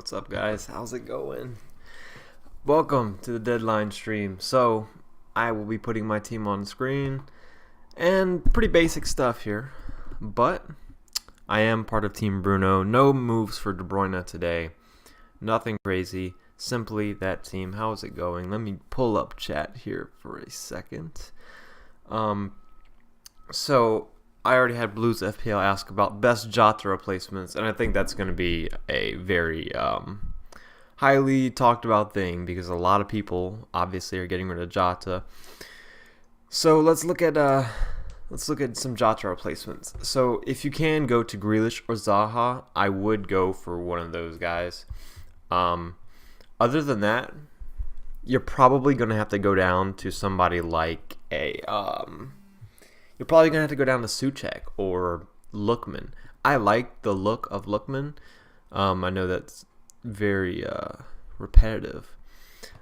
What's up, guys? How's it going? Welcome to the deadline stream. So, I will be putting my team on screen, and pretty basic stuff here, but I am part of Team Bruno. No moves for De Bruyne today. Nothing crazy. Simply that team. How's it going? Let me pull up chat here for a second. So I already had Blues FPL ask about best Jacha replacements, and I think that's going to be a very highly talked about thing because a lot of people obviously are getting rid of Jacha. So let's look at some Jacha replacements. So if you can go to Grealish or Zaha, I would go for one of those guys. Other than that, you're probably going to have to go down to somebody like you're probably going to have to go down to Souček or Lookman. I like the look of Lookman. I know that's very repetitive.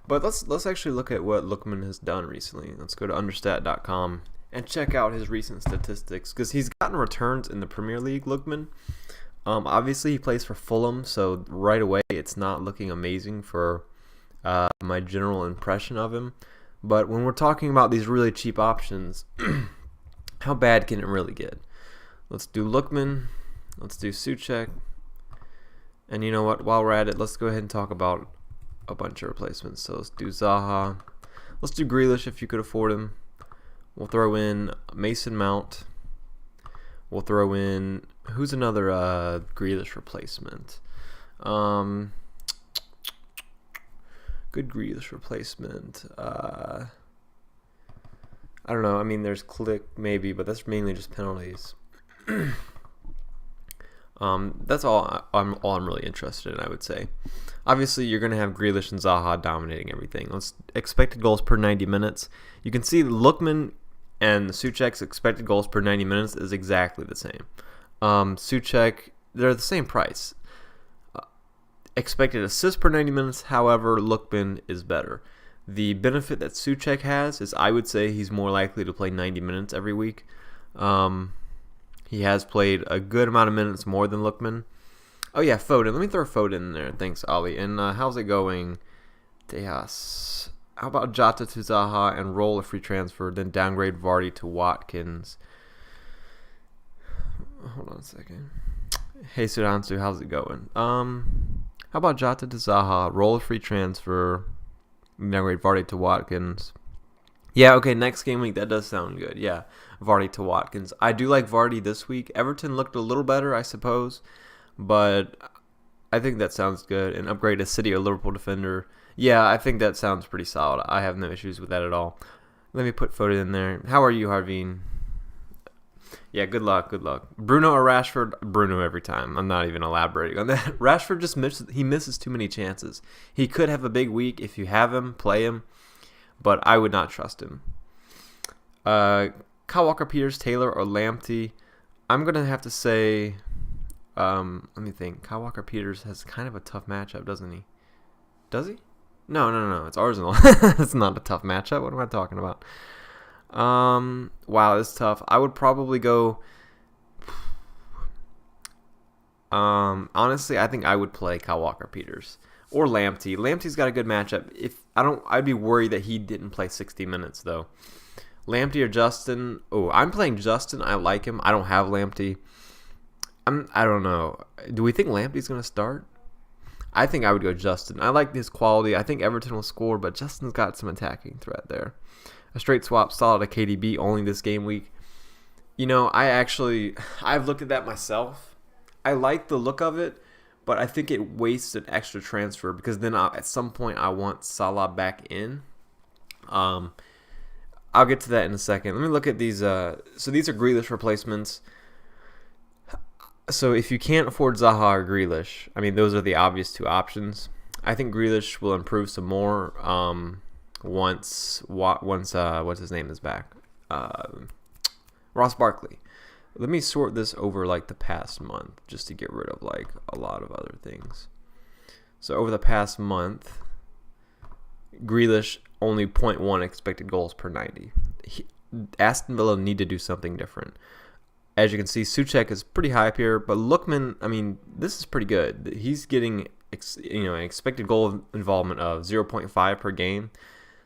But let's actually look at what Lookman has done recently. Let's go to understat.com and check out his recent statistics because he's gotten returns in the Premier League, Lookman. Obviously, he plays for Fulham, so right away it's not looking amazing for my general impression of him. But when we're talking about these really cheap options, how bad can it really get? Let's do Lookman. Let's do Souček. And you know what? While we're at it, let's go ahead and talk about a bunch of replacements. So let's do Zaha. Let's do Grealish if you could afford him. We'll throw in Mason Mount. We'll throw in... Who's another Grealish replacement? Good Grealish replacement. I don't know. I mean, there's Click maybe, but that's mainly just penalties. That's all I'm really interested in, I would say. Obviously, you're going to have Grealish and Zaha dominating everything. Expected goals per 90 minutes. You can see Lookman and Souček's expected goals per 90 minutes is exactly the same. Souček, they're the same price. Expected assists per 90 minutes, however, Lookman is better. The benefit that Souček has is I would say he's more likely to play 90 minutes every week. He has played a good amount of minutes more than Lookman. Oh yeah, Foden. Let me throw Foden in there. Thanks, Ollie. And how's it going? Tejas. How about Jota to Zaha and roll a free transfer, then downgrade Vardy to Watkins? Hold on a second. Hey, Sudansu, how's it going? How about Jota to Zaha, roll a free transfer, downgrade Vardy to Watkins? Yeah, okay, next game week, that does sound good. Yeah, Vardy to Watkins. I do like Vardy this week. Everton looked a little better, I suppose, but I think that sounds good. And upgrade a City or Liverpool defender. Yeah, I think that sounds pretty solid. I have no issues with that at all. Let me put Foden in there. How are you, Harveen? Yeah, good luck, good luck. Bruno or Rashford? Bruno every time. I'm not even elaborating on that. Rashford just misses too many chances. He could have a big week. If you have him, play him. But I would not trust him. Kyle Walker-Peters, Taylor, or Lamptey. I'm going to have to say, let me think. Kyle Walker-Peters has kind of a tough matchup, doesn't he? Does he? No. It's Arsenal. It's not a tough matchup. What am I talking about? Wow, this is tough. I would probably go... honestly, I think I would play Kyle Walker-Peters. Or Lamptey. Lamptey's got a good matchup. I'd be worried that he didn't play 60 minutes though. Lamptey or Justin? Oh, I'm playing Justin. I like him. I don't have Lamptey. I don't know. Do we think Lamptey's gonna start? I think I would go Justin. I like his quality. I think Everton will score, but Justin's got some attacking threat there. A straight swap solid to KDB only this game week. You know, I've looked at that myself. I like the look of it. But I think it wastes an extra transfer because then at some point I want Salah back in. I'll get to that in a second. Let me look at these. So these are Grealish replacements. So if you can't afford Zaha or Grealish, I mean, those are the obvious two options. I think Grealish will improve some more once what's his name is back. Ross Barkley. Let me sort this over like the past month just to get rid of like a lot of other things. So over the past month, Grealish only 0.1 expected goals per 90. Aston Villa need to do something different. As you can see, Souček is pretty high up here, but Lookman, I mean, this is pretty good. He's getting an expected goal involvement of 0.5 per game.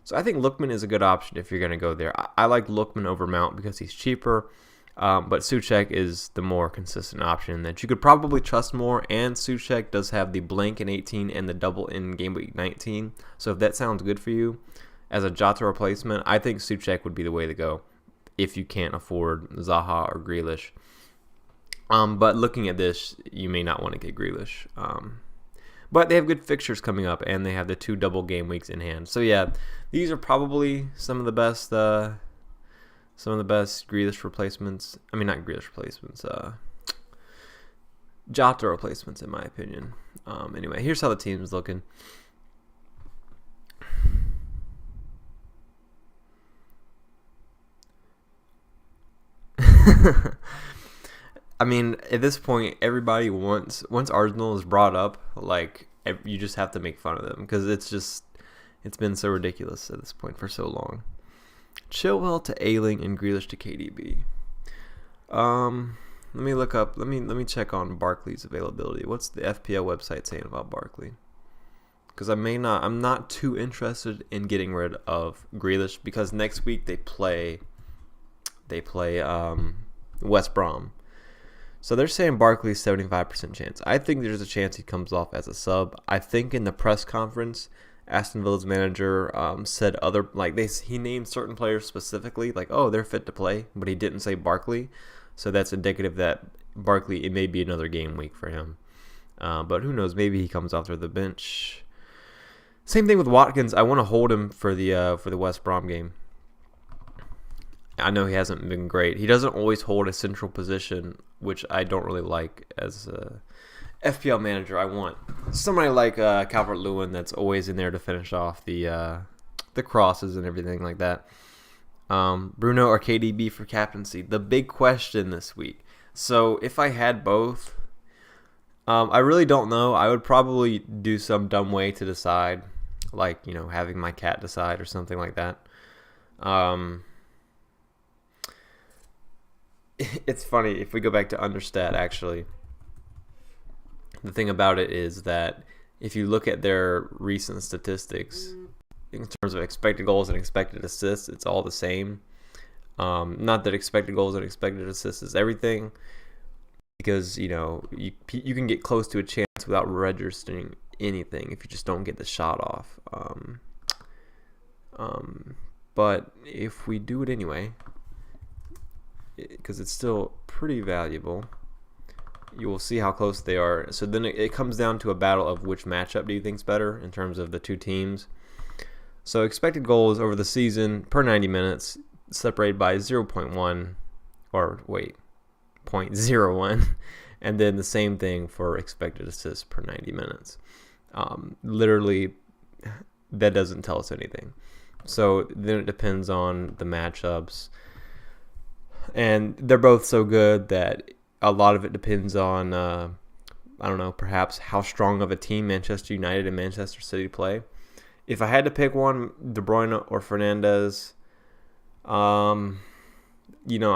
So I think Lookman is a good option if you're going to go there. I like Lookman over Mount because he's cheaper, but Souček is the more consistent option that you could probably trust more, and Souček does have the blank in 18 and the double in game week 19. So if that sounds good for you as a Jacha replacement, I think Souček would be the way to go if you can't afford Zaha or Grealish. But looking at this, you may not want to get Grealish. But they have good fixtures coming up, and they have the 2 double game weeks in hand. So yeah, these are probably some of the best Grealish replacements. I mean, not Grealish replacements. Jota replacements, in my opinion. Anyway, here's how the team's looking. I mean, at this point, everybody once Arsenal is brought up, like, you just have to make fun of them because it's been so ridiculous at this point for so long. Chilwell to Ayling and Grealish to KDB. Let me look up. Let me check on Barkley's availability. What's the FPL website saying about Barkley? Because I'm not too interested in getting rid of Grealish because next week they play West Brom. So they're saying Barkley's 75% chance. I think there's a chance he comes off as a sub. I think in the press conference, Aston Villa's manager said he named certain players specifically, like, oh, they're fit to play, but he didn't say Barkley. So that's indicative that Barkley, it may be another game week for him. But who knows? Maybe he comes off the bench. Same thing with Watkins. I want to hold him for the West Brom game. I know he hasn't been great. He doesn't always hold a central position, which I don't really like as a FPL manager. I want somebody like Calvert-Lewin that's always in there to finish off the crosses and everything like that. Bruno or KDB for captaincy. The big question this week. So if I had both, I really don't know. I would probably do some dumb way to decide, like, having my cat decide or something like that. It's funny, if we go back to Understat, actually, the thing about it is that if you look at their recent statistics, in terms of expected goals and expected assists, it's all the same. Not that expected goals and expected assists is everything, because, you can get close to a chance without registering anything if you just don't get the shot off. But if we do it anyway, because it's still pretty valuable, you will see how close they are. So then it comes down to a battle of which matchup do you think is better in terms of the two teams. So expected goals over the season per 90 minutes separated by 0.1 or 0.01, and then the same thing for expected assists per 90 minutes. Literally, that doesn't tell us anything. So then it depends on the matchups. And they're both so good that a lot of it depends on, perhaps how strong of a team Manchester United and Manchester City play. If I had to pick one, De Bruyne or Fernandes, I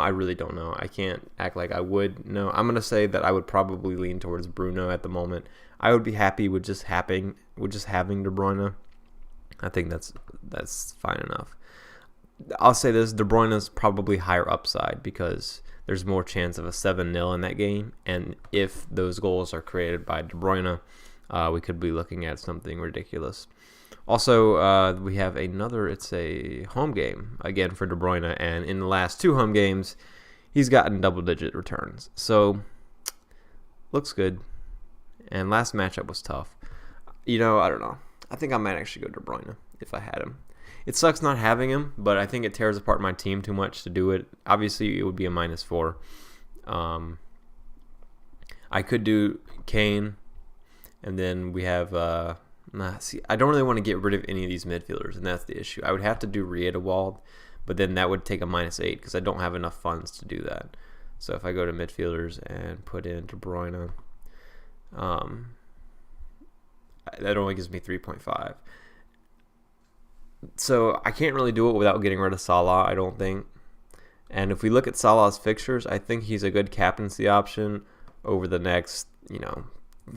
really don't know. I can't act like I would know. I'm going to say that I would probably lean towards Bruno at the moment. I would be happy with just having De Bruyne. I think that's fine enough. I'll say this, De Bruyne is probably higher upside because there's more chance of a 7-0 in that game. And if those goals are created by De Bruyne, we could be looking at something ridiculous. Also, we have it's a home game, again, for De Bruyne. And in the last 2 home games, he's gotten double-digit returns. So, looks good. And last matchup was tough. I don't know. I think I might actually go De Bruyne if I had him. It sucks not having him, but I think it tears apart my team too much to do it. Obviously, it would be a -4. I could do Kane, and then we have... I don't really want to get rid of any of these midfielders, and that's the issue. I would have to do Riedewald, but then that would take a -8 because I don't have enough funds to do that. So if I go to midfielders and put in De Bruyne, that only gives me 3.5. So I can't really do it without getting rid of Salah, I don't think. And if we look at Salah's fixtures, I think he's a good captaincy option over the next,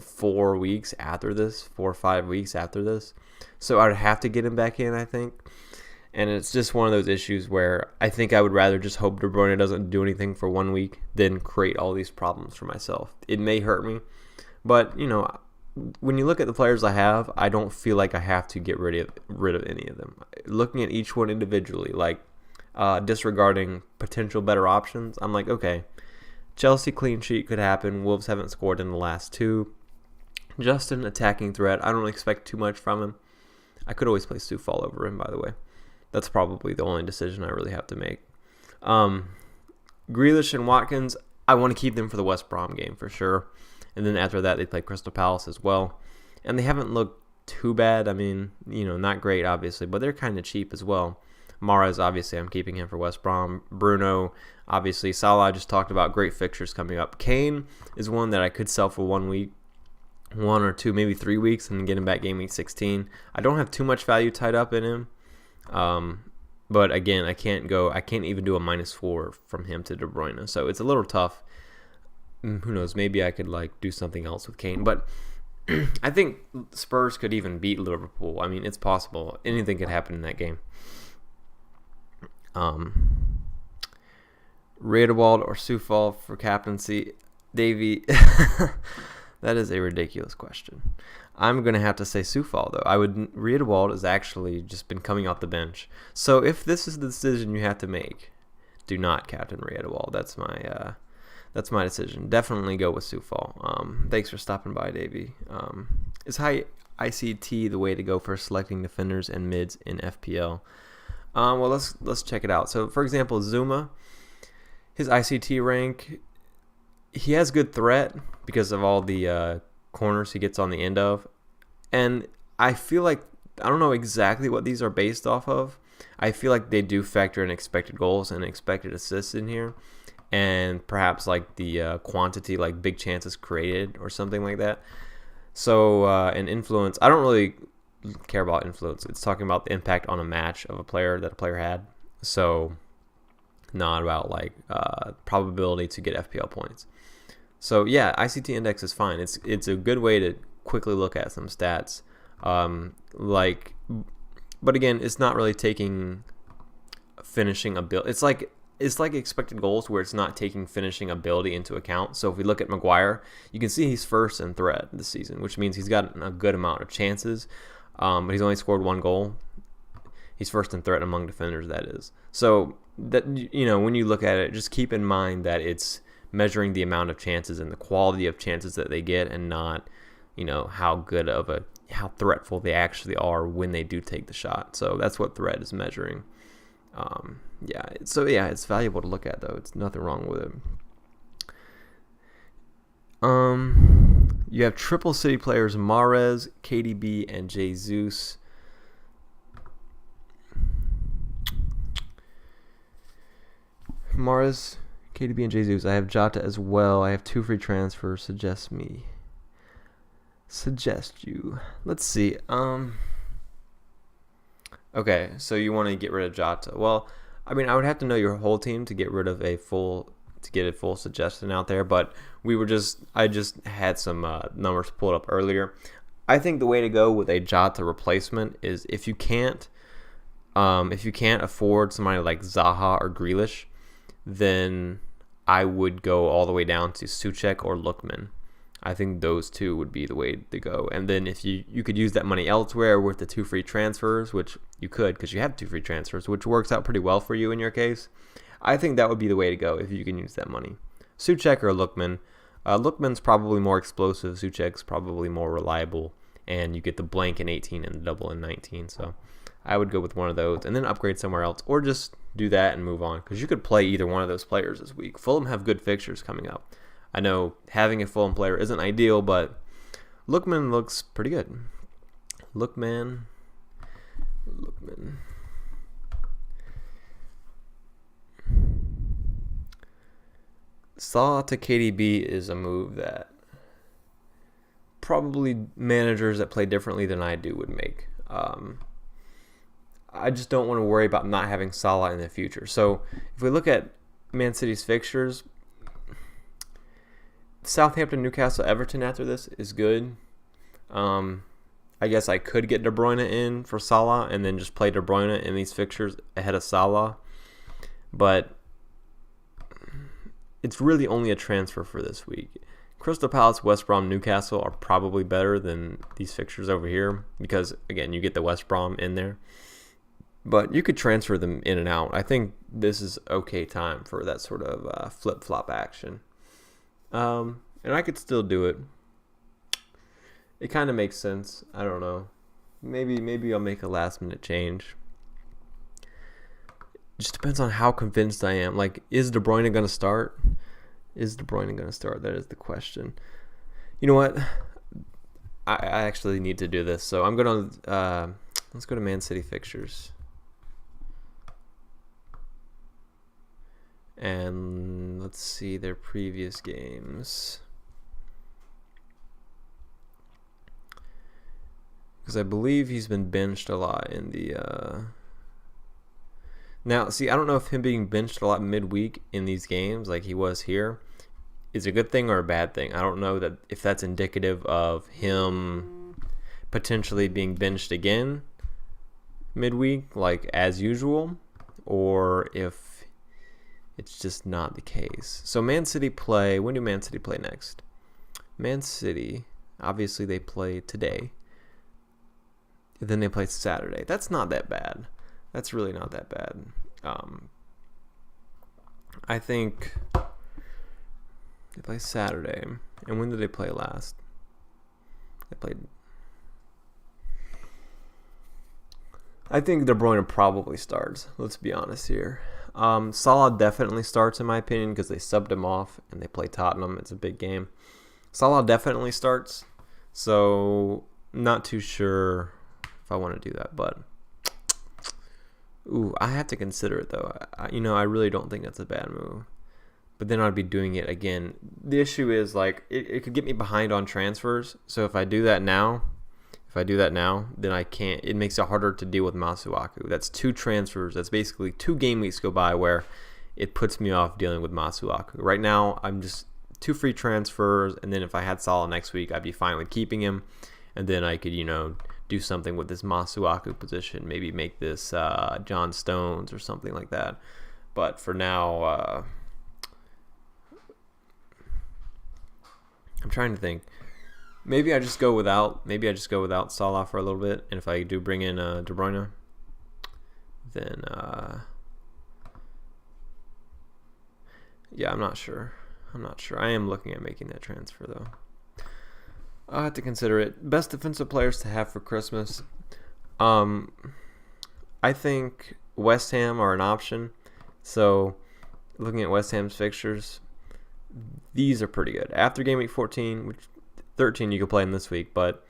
4 weeks after this, 4 or 5 weeks after this. So I'd have to get him back in, I think. And it's just one of those issues where I think I would rather just hope De Bruyne doesn't do anything for 1 week than create all these problems for myself. It may hurt me, but, you know, when you look at the players I have, I don't feel like I have to get rid of any of them. Looking at each one individually, like disregarding potential better options, I'm like, okay, Chelsea clean sheet could happen. Wolves haven't scored in the last 2. Justin, attacking threat. I don't expect too much from him. I could always play Soufal over him, by the way. That's probably the only decision I really have to make. Grealish and Watkins, I want to keep them for the West Brom game for sure. And then after that, they play Crystal Palace as well. And they haven't looked too bad. I mean, you know, not great, obviously, but they're kind of cheap as well. Mahrez, obviously, I'm keeping him for West Brom. Bruno, obviously. Salah, I just talked about great fixtures coming up. Kane is one that I could sell for 1 week. 1 or 2, maybe 3 weeks, and get him back game week 16. I don't have too much value tied up in him. But again, I can't even do a -4 from him to De Bruyne. So it's a little tough. Who knows? Maybe I could do something else with Kane. But I think Spurs could even beat Liverpool. I mean, it's possible. Anything could happen in that game. Riedewald or Soufal for captaincy. Davey, that is a ridiculous question. I'm going to have to say Soufal, though. Riedewald has actually just been coming off the bench. So if this is the decision you have to make, do not captain Riedewald. That's my decision. Definitely go with Soufal. Thanks for stopping by, Davey. Is high ICT the way to go for selecting defenders and mids in FPL? Well, let's check it out. So, for example, Zuma, his ICT rank, he has good threat because of all the corners he gets on the end of. And I feel like, I don't know exactly what these are based off of. I feel like they do factor in expected goals and expected assists in here. And perhaps the quantity, big chances created or something like that. So, and influence, I don't really care about influence. It's talking about the impact on a match of a player that a player had. So, not about probability to get FPL points. So yeah, ICT index is fine. It's a good way to quickly look at some stats. But again, it's not really taking finishing ability. It's like expected goals where it's not taking finishing ability into account. So if we look at Maguire, you can see he's first in threat this season, which means he's got a good amount of chances, but he's only scored 1 goal. He's first in threat among defenders, that is. So that, you know, when you look at it, just keep in mind that it's measuring the amount of chances and the quality of chances that they get, and not, you know, how threatful they actually are when they do take the shot. So that's what threat is measuring. It's valuable to look at, though. It's nothing wrong with it. You have triple city players: Mahrez, KDB, and Jesus. Mahrez, KDB, and Jesus. I have Jota as well. I have 2 free transfers. Suggest you. Let's see. Okay, so you want to get rid of Jota. Well, I mean, I would have to know your whole team to get a full suggestion out there, but I just had some numbers pulled up earlier. I think the way to go with a Jota replacement is if you can't afford somebody like Zaha or Grealish, then I would go all the way down to Souček or Lookman. I think those 2 would be the way to go. And then if you could use that money elsewhere with the 2 free transfers, which you could because you have 2 free transfers, which works out pretty well for you in your case. I think that would be the way to go if you can use that money. Souček or Lookman. Lookman's probably more explosive. Souček's probably more reliable. And you get the blank in 18 and the double in 19. So I would go with one of those and then upgrade somewhere else, or just do that and move on, because you could play either one of those players this week. Fulham have good fixtures coming up. I know having a Fulham player isn't ideal, but Lookman looks pretty good. Lookman. Salah to KDB is a move that probably managers that play differently than I do would make. I just don't want to worry about not having Salah in the future. So if we look at Man City's fixtures, Southampton, Newcastle, Everton after this is good. I guess I could get De Bruyne in for Salah and then just play De Bruyne in these fixtures ahead of Salah. But it's really only a transfer for this week. Crystal Palace, West Brom, Newcastle are probably better than these fixtures over here because, again, you get the West Brom in there. But you could transfer them in and out. I think this is okay time for that sort of flip-flop action. And I could still do it. It kind of makes sense. I don't know. Maybe I'll make a last-minute change. It just depends on how convinced I am. Like, is De Bruyne going to start? Is De Bruyne going to start? That is the question. You know what? I actually need to do this. So I'm going to... let's go to Man City fixtures. And let's see their previous games. Because I believe he's been benched a lot in the... Now, see, I don't know if him being benched a lot midweek in these games, like he was here, is a good thing or a bad thing. I don't know that if that's indicative of him potentially being benched again midweek, like as usual, or if it's just not the case. So Man City play... When do Man City play next? Man City, obviously they play today. And then they play Saturday. That's not that bad. That's really not that bad. I think they play Saturday. And when did they play last? They played... I think De Bruyne probably starts. Let's be honest here. Salah definitely starts in my opinion because they subbed him off and they play Tottenham. It's a big game. Salah definitely starts. So not too sure if I want to do that, but I have to consider it though. I really don't think that's a bad move. But then I'd be doing it again. The issue is like it could get me behind on transfers. So if I do that now, then I can't. It makes it harder to deal with Masuaku. That's 2 transfers. That's basically 2 game weeks go by where it puts me off dealing with Masuaku. Right now, I'm just 2 free transfers, and then if I had Salah next week, I'd be fine with keeping him, and then I could, do something with this Masuaku position. Maybe make this John Stones or something like that. But for now, I'm trying to think. Maybe I just go without Salah for a little bit, and if I do bring in De Bruyne, then yeah, I'm not sure. I am looking at making that transfer though. I'll have to consider it. Best defensive players to have for Christmas. I think West Ham are an option. So, looking at West Ham's fixtures, these are pretty good. After game week 14, which 13 you can play in this week, but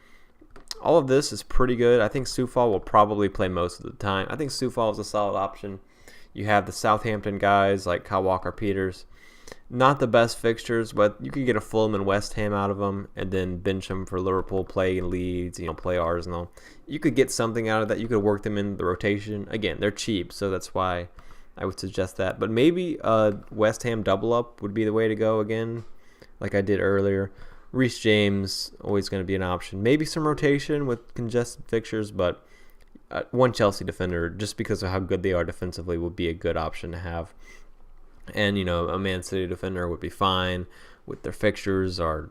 all of this is pretty good. I think Soufal will probably play most of the time. I think Soufal is a solid option. You have the Southampton guys like Kyle Walker-Peters. Not the best fixtures, but you could get a Fulham and West Ham out of them and then bench them for Liverpool, play Leeds, play Arsenal. You could get something out of that. You could work them in the rotation. Again, they're cheap, so that's why I would suggest that. But maybe West Ham double up would be the way to go again, like I did earlier. Reece James, always going to be an option. Maybe some rotation with congested fixtures, but one Chelsea defender, just because of how good they are defensively, would be a good option to have. And, a Man City defender would be fine with their fixtures are,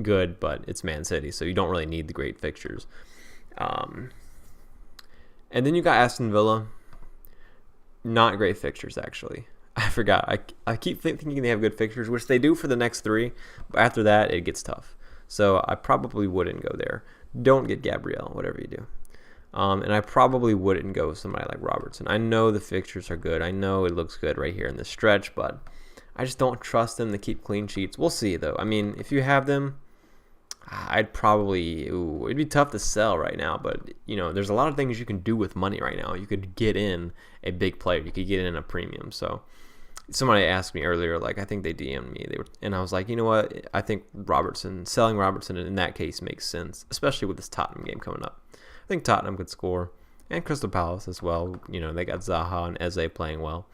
good, but it's Man City, so you don't really need the great fixtures. And then you got Aston Villa. Not great fixtures, actually. I forgot. I keep thinking they have good fixtures, which they do for the next 3, but after that, it gets tough. So I probably wouldn't go there. Don't get Gabriel, whatever you do. And I probably wouldn't go with somebody like Robertson. I know the fixtures are good. I know it looks good right here in this stretch, but I just don't trust them to keep clean sheets. We'll see, though. I mean, if you have them, I'd probably... it'd be tough to sell right now, but, there's a lot of things you can do with money right now. You could get in a big player. You could get in a premium. So somebody asked me earlier, I think they DM'd me, and I was like, you know what? I think selling Robertson in that case makes sense, especially with this Tottenham game coming up. I think Tottenham could score, and Crystal Palace as well. They got Zaha and Eze playing well.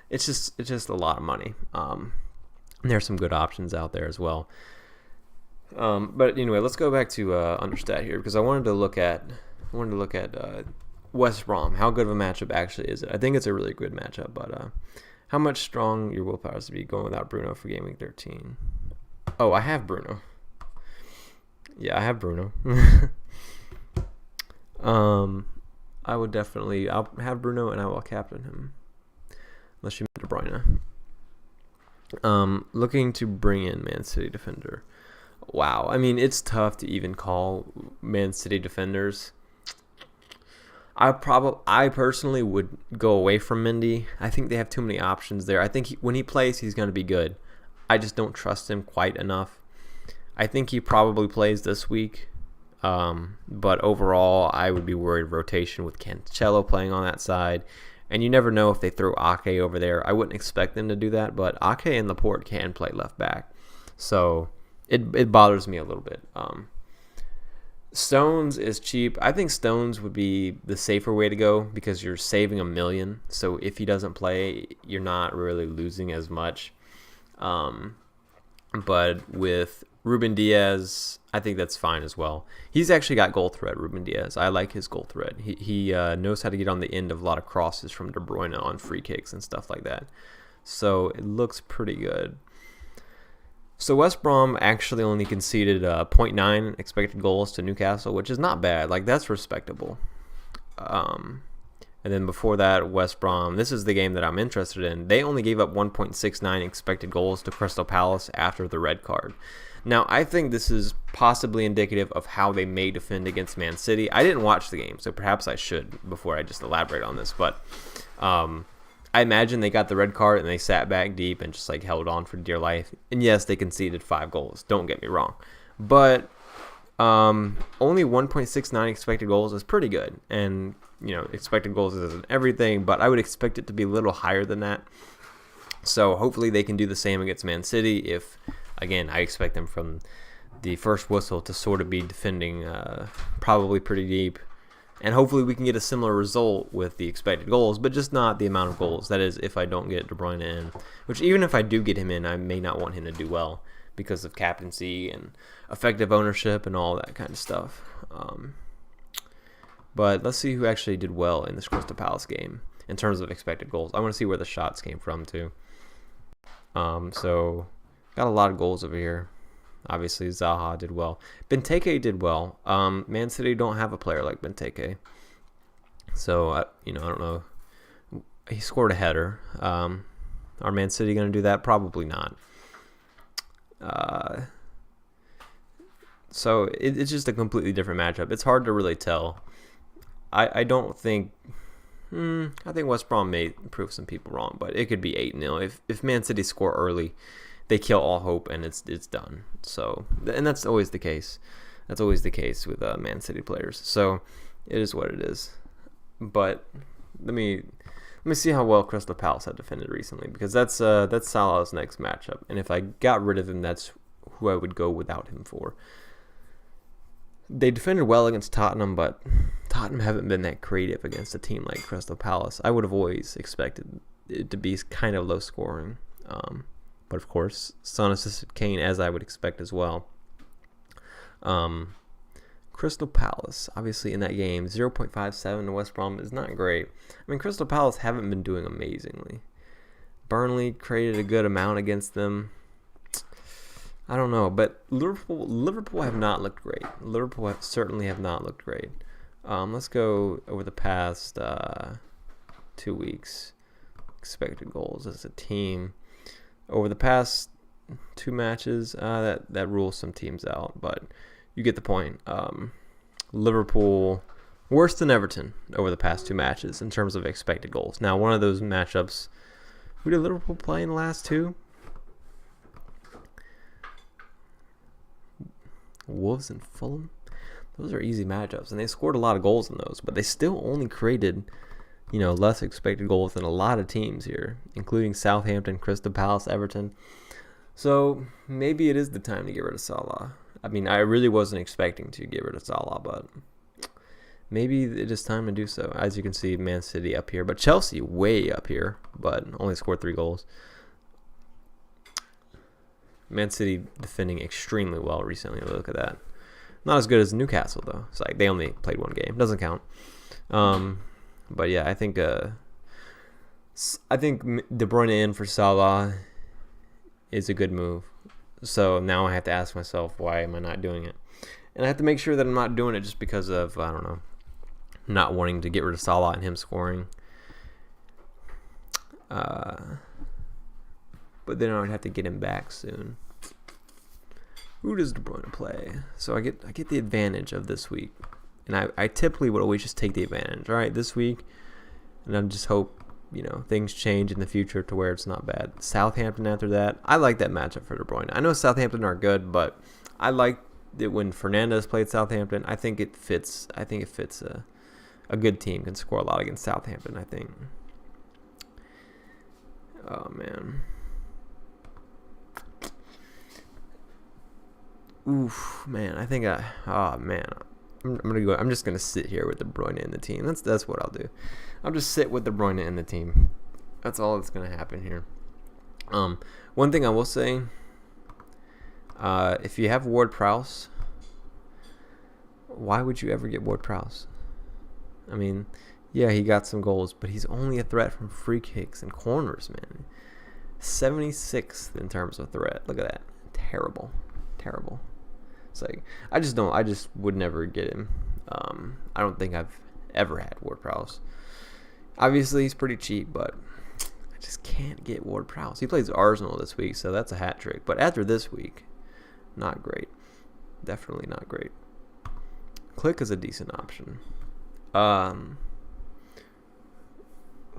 It's just a lot of money. And there's some good options out there as well. But anyway, let's go back to understat here, because I wanted to look at West Brom. How good of a matchup actually is it? I think it's a really good matchup, but how much strong your willpower has to be going without Bruno for game week 13? Oh, I have Bruno. Yeah, I have Bruno. I'll have Bruno and I will captain him. Unless you make De Bruyne. Looking to bring in Man City defender. Wow, I mean, it's tough to even call Man City defenders. I personally would go away from Mendy. I think they have too many options there. I think when he plays, he's going to be good. I just don't trust him quite enough. I think he probably plays this week. But overall, I would be worried rotation with Cancelo playing on that side. And you never know if they throw Ake over there. I wouldn't expect them to do that, but Ake and Laporte can play left back. So it bothers me a little bit. Stones is cheap. I think Stones would be the safer way to go because you're saving $1 million. So if he doesn't play, you're not really losing as much. But with Ruben Diaz, I think that's fine as well. He's actually got goal threat, Ruben Diaz. I like his goal threat. He knows how to get on the end of a lot of crosses from De Bruyne on free kicks and stuff like that. So it looks pretty good. So West Brom actually only conceded 0.9 expected goals to Newcastle, which is not bad. Like, that's respectable. And then before that, West Brom, this is the game that I'm interested in. They only gave up 1.69 expected goals to Crystal Palace after the red card. Now, I think this is possibly indicative of how they may defend against Man City. I didn't watch the game, so perhaps I should before I just elaborate on this. But I imagine they got the red card and they sat back deep and just like held on for dear life. And yes, they conceded 5 goals. Don't get me wrong. But only 1.69 expected goals is pretty good. And, you know, expected goals isn't everything, but I would expect it to be a little higher than that. So hopefully they can do the same against Man City. If, again, I expect them from the first whistle to sort of be defending probably pretty deep. And hopefully we can get a similar result with the expected goals, but just not the amount of goals. That is, if I don't get De Bruyne in, which even if I do get him in, I may not want him to do well because of captaincy and effective ownership and all that kind of stuff. But let's see who actually did well in this Crystal Palace game in terms of expected goals. I want to see where the shots came from too. So got a lot of goals over here. Obviously, Zaha did well. Benteke did well. Man City don't have a player like Benteke. So, I don't know. He scored a header. Are Man City going to do that? Probably not. So, it's just a completely different matchup. It's hard to really tell. I don't think... I think West Brom may prove some people wrong, but it could be 8-0. If Man City score early, they kill all hope and it's done. So, and that's always the case. That's always the case with Man City players. So it is what it is. But let me see how well Crystal Palace have defended recently, because that's Salah's next matchup. And if I got rid of him, that's who I would go without him for. They defended well against Tottenham, but Tottenham haven't been that creative against a team like Crystal Palace. I would have always expected it to be kind of low scoring. But of course, Son assisted Kane, as I would expect as well. Crystal Palace, obviously in that game, 0.57 to West Brom is not great. I mean, Crystal Palace haven't been doing amazingly. Burnley created a good amount against them. I don't know, but Liverpool have not looked great. Liverpool certainly have not looked great. Let's go over the past 2 weeks. Expected goals as a team. Over the past 2 matches, that rules some teams out, but you get the point. Liverpool worse than Everton over the past 2 matches in terms of expected goals. Now, one of those matchups, who did Liverpool play in the last 2? Wolves and Fulham. Those are easy matchups, and they scored a lot of goals in those, but they still only created, less expected goals than a lot of teams here, including Southampton, Crystal Palace, Everton. So maybe it is the time to get rid of Salah. I mean, I really wasn't expecting to get rid of Salah, but maybe it is time to do so. As you can see, Man City up here, but Chelsea way up here, but only scored 3 goals. Man City defending extremely well recently. Look at that. Not as good as Newcastle though. It's like they only played one game. Doesn't count. But yeah, I think De Bruyne in for Salah is a good move. So now I have to ask myself, why am I not doing it? And I have to make sure that I'm not doing it just because of, I don't know, not wanting to get rid of Salah and him scoring. But then I would have to get him back soon. Who does De Bruyne play? So I get the advantage of this week. And I typically would always just take the advantage. All right, this week, and I just hope, things change in the future to where it's not bad. Southampton after that. I like that matchup for De Bruyne. I know Southampton are good, but I like it when Fernandes played Southampton. I think it fits a good team can score a lot against Southampton, I think. Oh man. Oof, man. I think I'm just gonna sit here with De Bruyne in the team. That's what I'll do. I'll just sit with De Bruyne in the team. That's all that's gonna happen here. One thing I will say, if you have Ward-Prowse, why would you ever get Ward-Prowse? I mean, yeah, he got some goals, but he's only a threat from free kicks and corners, man. 76th in terms of threat. Look at that. Terrible. It's like, I just would never get him. I don't think I've ever had Ward-Prowse. Obviously, he's pretty cheap, but I just can't get Ward-Prowse. He plays Arsenal this week, so that's a hat trick. But after this week, not great. Definitely not great. Click is a decent option.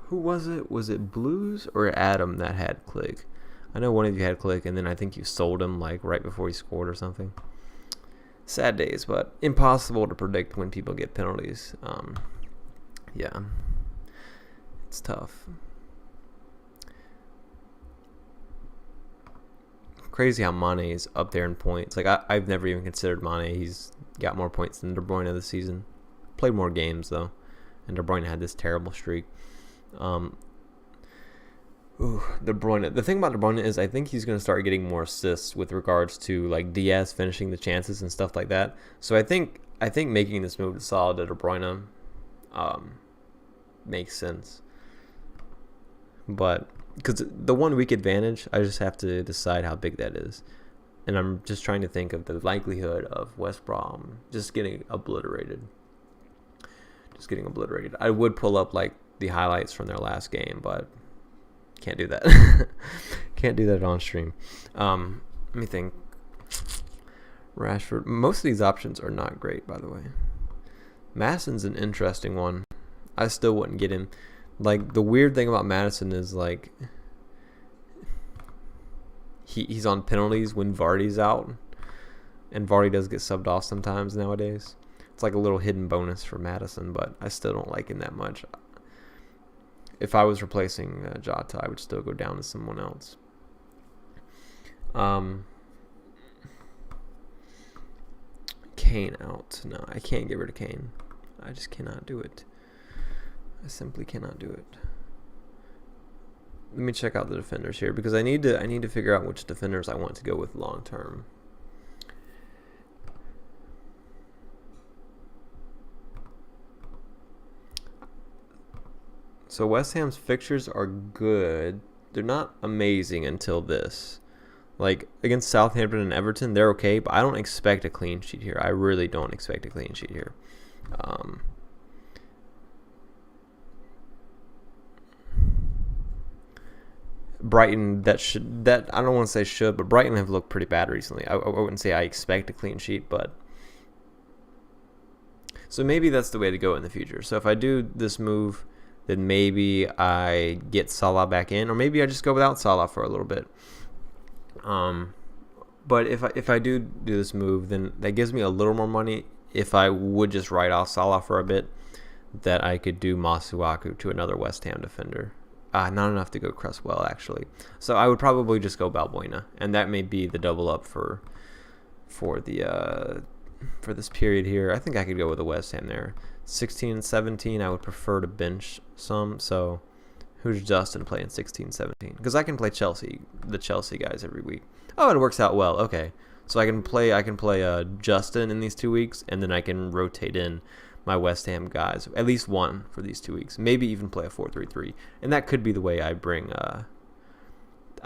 Who was it? Was it Blues or Adam that had Click? I know one of you had Click, and then I think you sold him like right before he scored or something. Sad days, but impossible to predict when people get penalties. Yeah, it's tough. Crazy how Mane is up there in points. Like I've never even considered Mane. He's got more points than De Bruyne this season. Played more games though, and De Bruyne had this terrible streak. De Bruyne. The thing about De Bruyne is I think he's going to start getting more assists with regards to like Diaz finishing the chances and stuff like that. So I think making this move to Salah to De Bruyne makes sense. But because the 1 week advantage, I just have to decide how big that is. And I'm just trying to think of the likelihood of West Brom just getting obliterated. I would pull up like the highlights from their last game, but can't do that. Can't do that on stream. Let me think. Rashford. Most of these options are not great, by the way. Madison's an interesting one. I still wouldn't get him. Like, the weird thing about Madison is, like, he's on penalties when Vardy's out. And Vardy does get subbed off sometimes nowadays. It's like a little hidden bonus for Madison, but I still don't like him that much. If I was replacing Jota, I would still go down to someone else. Kane out. No, I can't get rid of Kane. I just cannot do it. I simply cannot do it. Let me check out the defenders here because I need to figure out which defenders I want to go with long term. So West Ham's fixtures are good. They're not amazing until this. Like, against Southampton and Everton, they're okay, but I don't expect a clean sheet here. I really don't expect a clean sheet here. Brighton, that I don't want to say should, but Brighton have looked pretty bad recently. I wouldn't say I expect a clean sheet, but... So maybe that's the way to go in the future. So if I do this move, then maybe I get Salah back in, or maybe I just go without Salah for a little bit. But if I do this move, then that gives me a little more money. If I would just write off Salah for a bit, that I could do Masuaku to another West Ham defender. Not enough to go Cresswell, actually. So I would probably just go Balbuena, and that may be the double up for this period here. I think I could go with the West Ham there. 16 and 17, I would prefer to bench some. So Who's Justin playing 16, 17? Because I can play the Chelsea guys every week. Oh, it works out well. Okay, so I can play Justin in these 2 weeks, and then I can rotate in my West Ham guys, at least one for these 2 weeks. Maybe even play a 4-3-3, and that could be the way I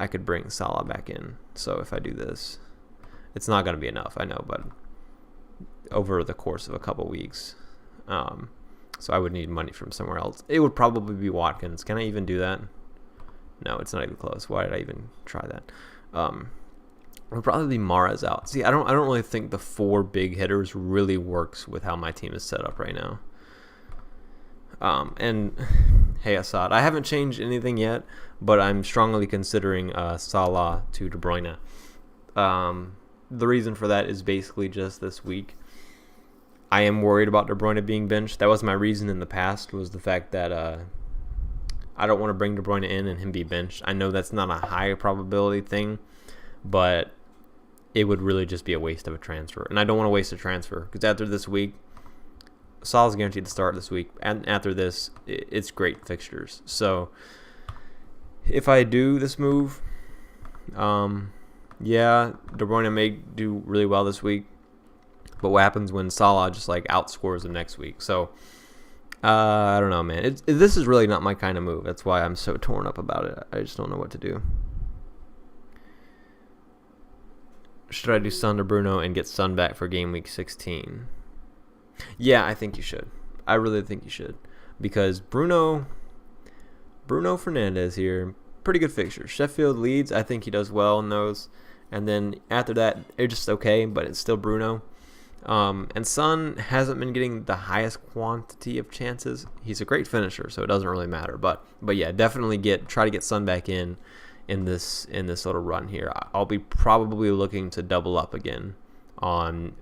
could bring Salah back in. So if I do this, it's not going to be enough, I know, but over the course of a couple weeks. So I would need money from somewhere else. It would probably be Watkins. Can I even do that? No, it's not even close. Why did I even try that? It would probably be Mahrez out. See, I don't really think the 4 big hitters really works with how my team is set up right now. And hey, Assad, I haven't changed anything yet, but I'm strongly considering Salah to De Bruyne. The reason for that is basically just this week. I am worried about De Bruyne being benched. That was my reason in the past, was the fact that I don't want to bring De Bruyne in and him be benched. I know that's not a high probability thing, but it would really just be a waste of a transfer. And I don't want to waste a transfer, because after this week, Salah's guaranteed to start this week. And after this, it's great fixtures. So if I do this move, yeah, De Bruyne may do really well this week. But what happens when Salah just like outscores him next week? So I don't know, man. This is really not my kind of move. That's why I'm so torn up about it. I just don't know what to do. Should I do Son to Bruno and get Son back for game week 16? Yeah, I think you should. I really think you should, because Bruno Fernandes here, pretty good fixture. Sheffield, Leeds, I think he does well in those. And then after that, it's just okay, but it's still Bruno. And Son hasn't been getting the highest quantity of chances. He's a great finisher, so it doesn't really matter. But yeah, definitely try to get Son back in this little run here. I'll be probably looking to double up again on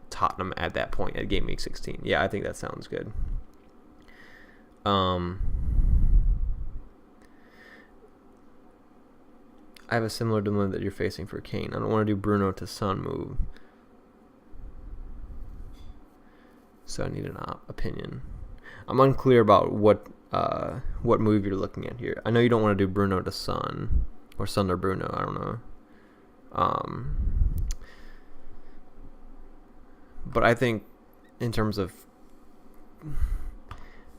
Tottenham at that point at game week 16. Yeah, I think that sounds good. I have a similar dilemma that you're facing for Kane. I don't want to do Bruno to Son move, so I need an opinion. I'm unclear about what move you're looking at here. I know you don't want to do Bruno to Son or Son to Bruno. I don't know. But I think in terms of,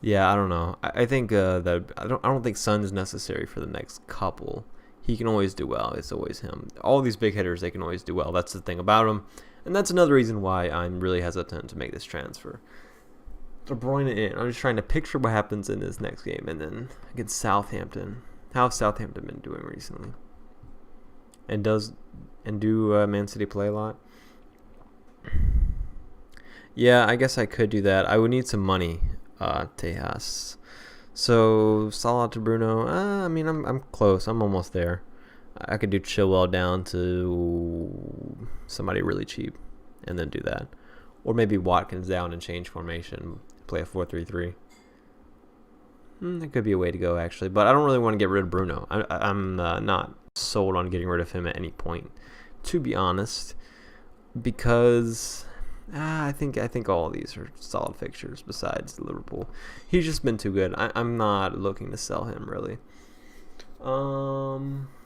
yeah, I don't know. I think that I don't think Son is necessary for the next couple. He can always do well. It's always him. All these big hitters, they can always do well. That's the thing about him. And that's another reason why I'm really hesitant to make this transfer. De Bruyne in. I'm just trying to picture what happens in this next game. And then against Southampton. How have Southampton been doing recently? And do Man City play a lot? Yeah, I guess I could do that. I would need some money, Tejas. So Salah to Bruno. I mean, I'm close. I'm almost there. I could do Chilwell down to somebody really cheap, and then do that, or maybe Watkins down and change formation, play a 4-3-3. That could be a way to go actually, but I don't really want to get rid of Bruno. I'm not sold on getting rid of him at any point, to be honest, because I think all of these are solid fixtures besides Liverpool. He's just been too good. I'm not looking to sell him really.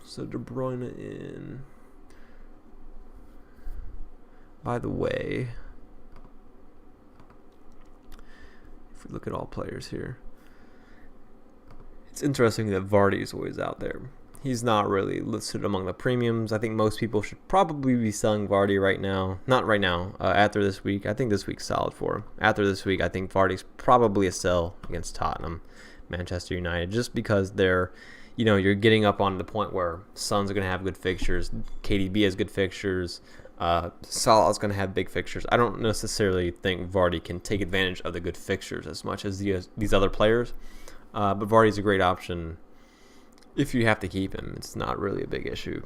So De Bruyne in. By the way, if we look at all players here, it's interesting that Vardy is always out there. He's not really listed among the premiums. I think most people should probably be selling Vardy right now. Not right now. After this week, I think this week's solid for him. After this week, I think Vardy's probably a sell against Tottenham, Manchester United, just because they're, you're getting up on the point where Son's going to have good fixtures, KDB has good fixtures, Salah's going to have big fixtures. I don't necessarily think Vardy can take advantage of the good fixtures as much as these other players, but Vardy's a great option. If you have to keep him, it's not really a big issue.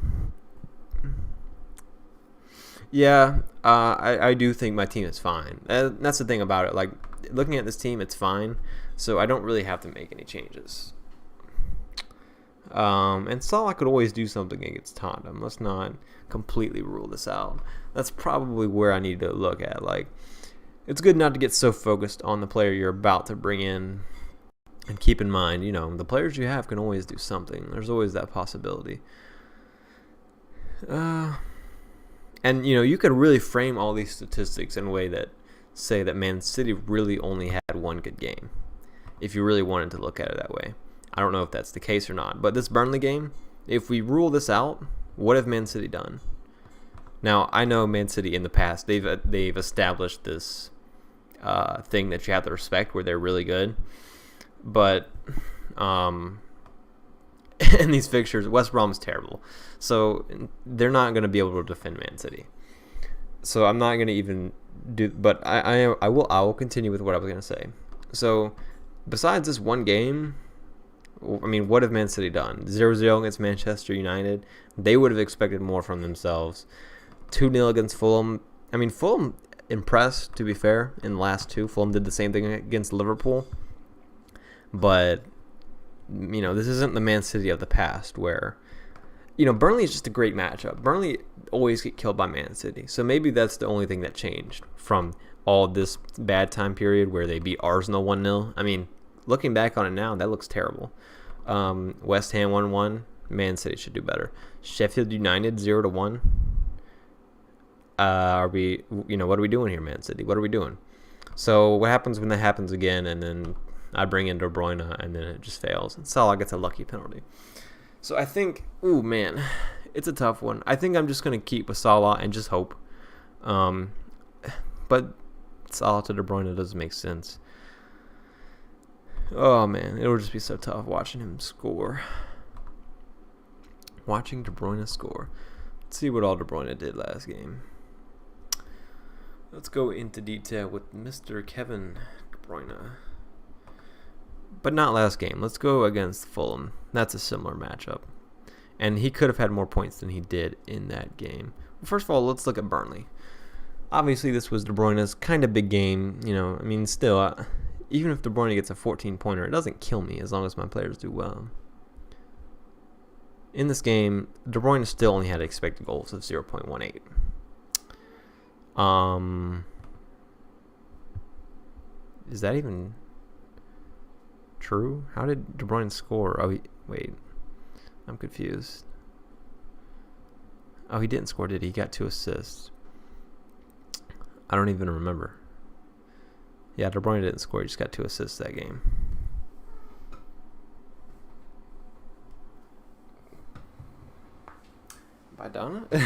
Yeah, I do think my team is fine. That's the thing about it. Like, looking at this team, it's fine. So I don't really have to make any changes. And Salah could always do something against Tottenham. Let's not completely rule this out. That's probably where I need to look at. Like, it's good not to get so focused on the player you're about to bring in. And keep in mind, the players you have can always do something. There's always that possibility. And, you could really frame all these statistics in a way that say that Man City really only had one good game, if you really wanted to look at it that way. I don't know if that's the case or not. But this Burnley game, if we rule this out, what have Man City done? Now, I know Man City in the past, they've established this thing that you have to respect where they're really good. But in these fixtures, West Brom's terrible. So they're not going to be able to defend Man City. So I'm not going to even do, but I will continue with what I was going to say. So besides this one game, I mean, what have Man City done? 0-0 against Manchester United. They would have expected more from themselves. 2-0 against Fulham. I mean, Fulham impressed, to be fair, in the last two. Fulham did the same thing against Liverpool. But, this isn't the Man City of the past where, Burnley is just a great matchup. Burnley always get killed by Man City. So maybe that's the only thing that changed from all this bad time period where they beat Arsenal 1-0. I mean, looking back on it now, that looks terrible. West Ham 1-1. Man City should do better. Sheffield United 0-1. What are we doing here, Man City? What are we doing? So what happens when that happens again, and then I bring in De Bruyne, and then it just fails, and Salah gets a lucky penalty. So I think, it's a tough one. I think I'm just going to keep with Salah and just hope. But Salah to De Bruyne doesn't make sense. Oh, man, it'll just be so tough watching him score. Watching De Bruyne score. Let's see what all De Bruyne did last game. Let's go into detail with Mr. Kevin De Bruyne. But not last game. Let's go against Fulham. That's a similar matchup. And he could have had more points than he did in that game. Well, first of all, let's look at Burnley. Obviously, this was De Bruyne's kind of big game. Still, even if De Bruyne gets a 14-pointer, it doesn't kill me as long as my players do well. In this game, De Bruyne still only had expected goals of 0.18. Is that even true? How did De Bruyne score? Wait. I'm confused. Oh, he didn't score, did he? He got 2 assists. I don't even remember. Yeah, De Bruyne didn't score. He just got 2 assists that game. Have I done it?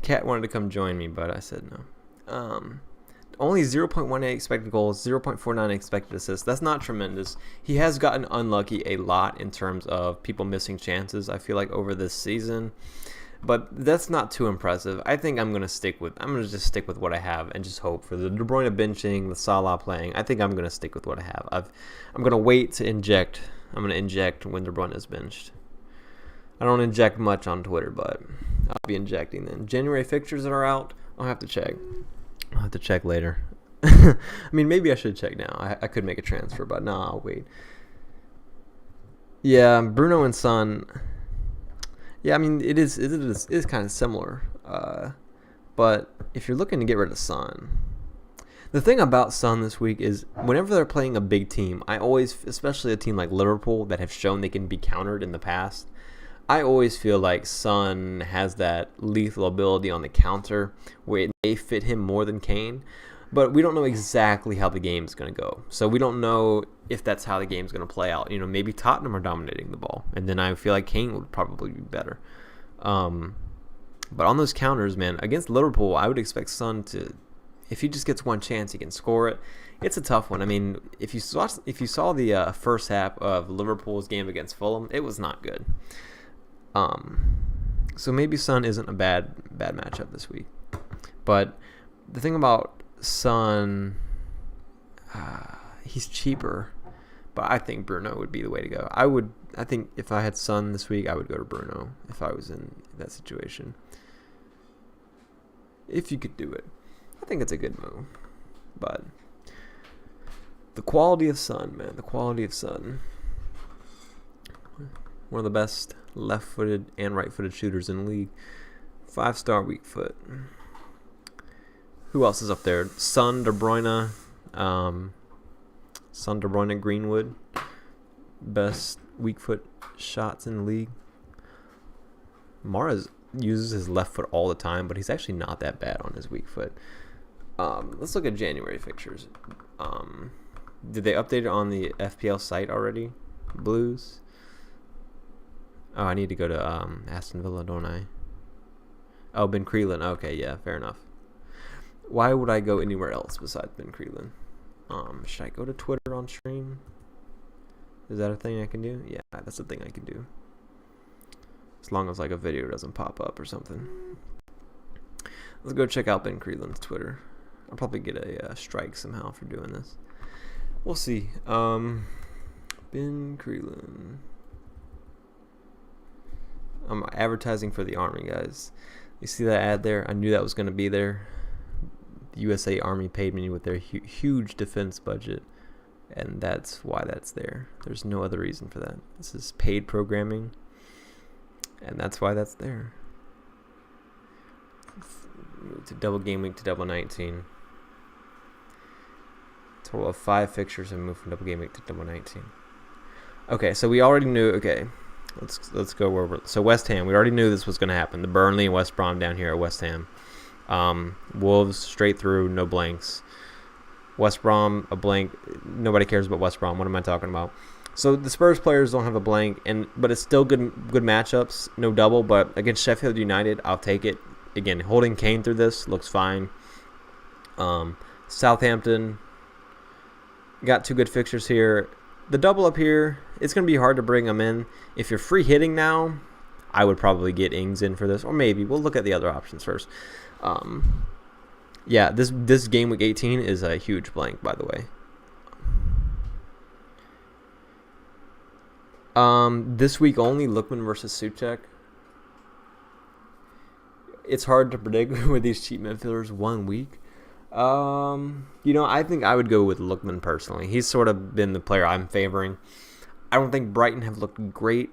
Cat wanted to come join me, but I said no. Only 0.18 expected goals, 0.49 expected assists. That's not tremendous. He has gotten unlucky a lot in terms of people missing chances, I feel like, over this season. But that's not too impressive. I think I'm going to just stick with what I have and just hope for the De Bruyne benching, the Salah playing. I think I'm going to stick with what I have. I'm going to wait to inject. I'm going to inject when De Bruyne is benched. I don't inject much on Twitter, but I'll be injecting then. January fixtures that are out, I'll have to check. I'll have to check later. I mean, maybe I should check now. I could make a transfer, but no, I'll wait. Yeah, Bruno and Son. Yeah, I mean, it is kind of similar. But if you're looking to get rid of Son, the thing about Son this week is whenever they're playing a big team, I always, especially a team like Liverpool that have shown they can be countered in the past, I always feel like Son has that lethal ability on the counter where it may fit him more than Kane. But we don't know exactly how the game's going to go. So we don't know if that's how the game's going to play out. Maybe Tottenham are dominating the ball. And then I feel like Kane would probably be better. But on those counters, man, against Liverpool, I would expect Son to, if he just gets one chance, he can score it. It's a tough one. I mean, if you saw the first half of Liverpool's game against Fulham, it was not good. So maybe Son isn't a bad matchup this week. But the thing about Son, he's cheaper, but I think Bruno would be the way to go. I think if I had Son this week, I would go to Bruno if I was in that situation. If you could do it, I think it's a good move. But the quality of Son, man, the quality of Son. One of the best left-footed and right-footed shooters in the league. 5-star weak foot. Who else is up there? Son, De Bruyne, Greenwood. best weak foot shots in the league. Mara uses his left foot all the time, but he's actually not that bad on his weak foot. Let's look at January fixtures. Did they update it on the FPL site already? Blues. Oh, I need to go to Aston Villa, don't I? Oh, Ben Creelan. Okay, yeah, fair enough. Why would I go anywhere else besides Ben Creelan? Should I go to Twitter on stream? Is that a thing I can do? Yeah, that's a thing I can do. As long as like a video doesn't pop up or something. Let's go check out Ben Creelan's Twitter. I'll probably get a strike somehow for doing this. We'll see. Ben Creelan. I'm advertising for the Army, guys. You see that ad there? I knew that was going to be there. The USA Army paid me with their huge defense budget, and that's why that's there. There's no other reason for that. This is paid programming, and that's why that's there. Move to double game week to double 19. Total of 5 fixtures and move from double game week to double 19. Okay, so we already knew. Okay, let's go where we're. So West Ham, we already knew this was going to happen. The Burnley and West Brom down here at West Ham. Wolves straight through, no blanks. West Brom, a blank. Nobody cares about West Brom. What am I talking about? So the Spurs players don't have a blank, but it's still good matchups. No double, but against Sheffield United, I'll take it. Again, holding Kane through this looks fine. Southampton got 2 good fixtures here. The double up here, it's going to be hard to bring them in. If you're free hitting now, I would probably get Ings in for this, or maybe we'll look at the other options first. Yeah, this game week 18 is a huge blank, by the way. This week only, Lookman versus Souček. It's hard to predict with these cheap midfielders 1 week. I think I would go with Lookman personally. He's sort of been the player I'm favoring. I don't think Brighton have looked great.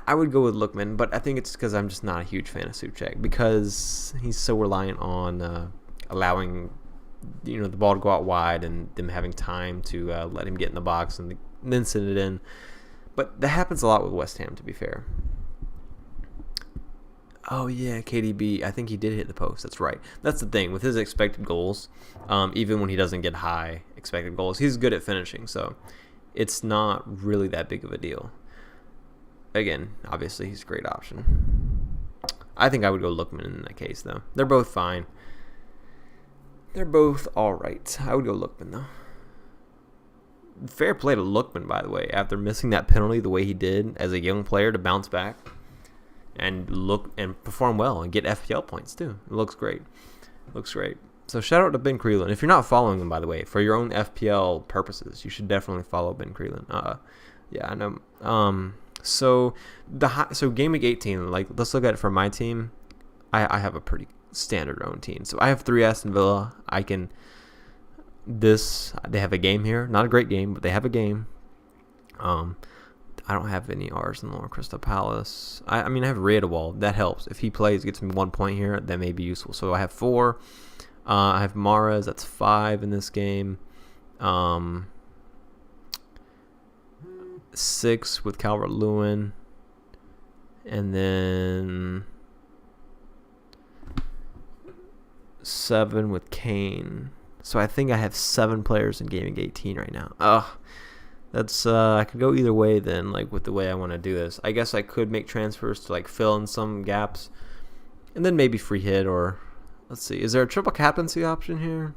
I would go with Lookman, but I think it's because I'm just not a huge fan of Souček because he's so reliant on allowing the ball to go out wide and them having time to let him get in the box and then send it in. But that happens a lot with West Ham, to be fair. Oh, yeah, KDB. I think he did hit the post. That's right. That's the thing. With his expected goals, even when he doesn't get high expected goals, he's good at finishing. So it's not really that big of a deal. Again, obviously, he's a great option. I think I would go Lookman in that case, though. They're both fine. They're both all right. I would go Lookman, though. Fair play to Lookman, by the way, after missing that penalty the way he did as a young player to bounce back and look and perform well and get FPL points, too. It looks great. Looks great. So shout out to Ben Creelan. If you're not following him, by the way, for your own FPL purposes, you should definitely follow Ben Creelan. Yeah, I know. So game week 18, let's look at it for my team. I have a pretty standard own team. So I have 3 Aston Villa. They have a game here, not a great game, but they have a game. I don't have any Arsenal or Crystal Palace. I mean, I have Redewald. That helps. If he plays, gets me 1 point here, that may be useful. So I have 4. I have Mahrez. That's 5 in this game. 6 with Calvert-Lewin, and then 7 with Kane. So I think I have 7 players in Gaming 18 right now. That's I could go either way then, with the way I want to do this. I guess I could make transfers to fill in some gaps, and then maybe free hit, or let's see. Is there a triple captaincy option here?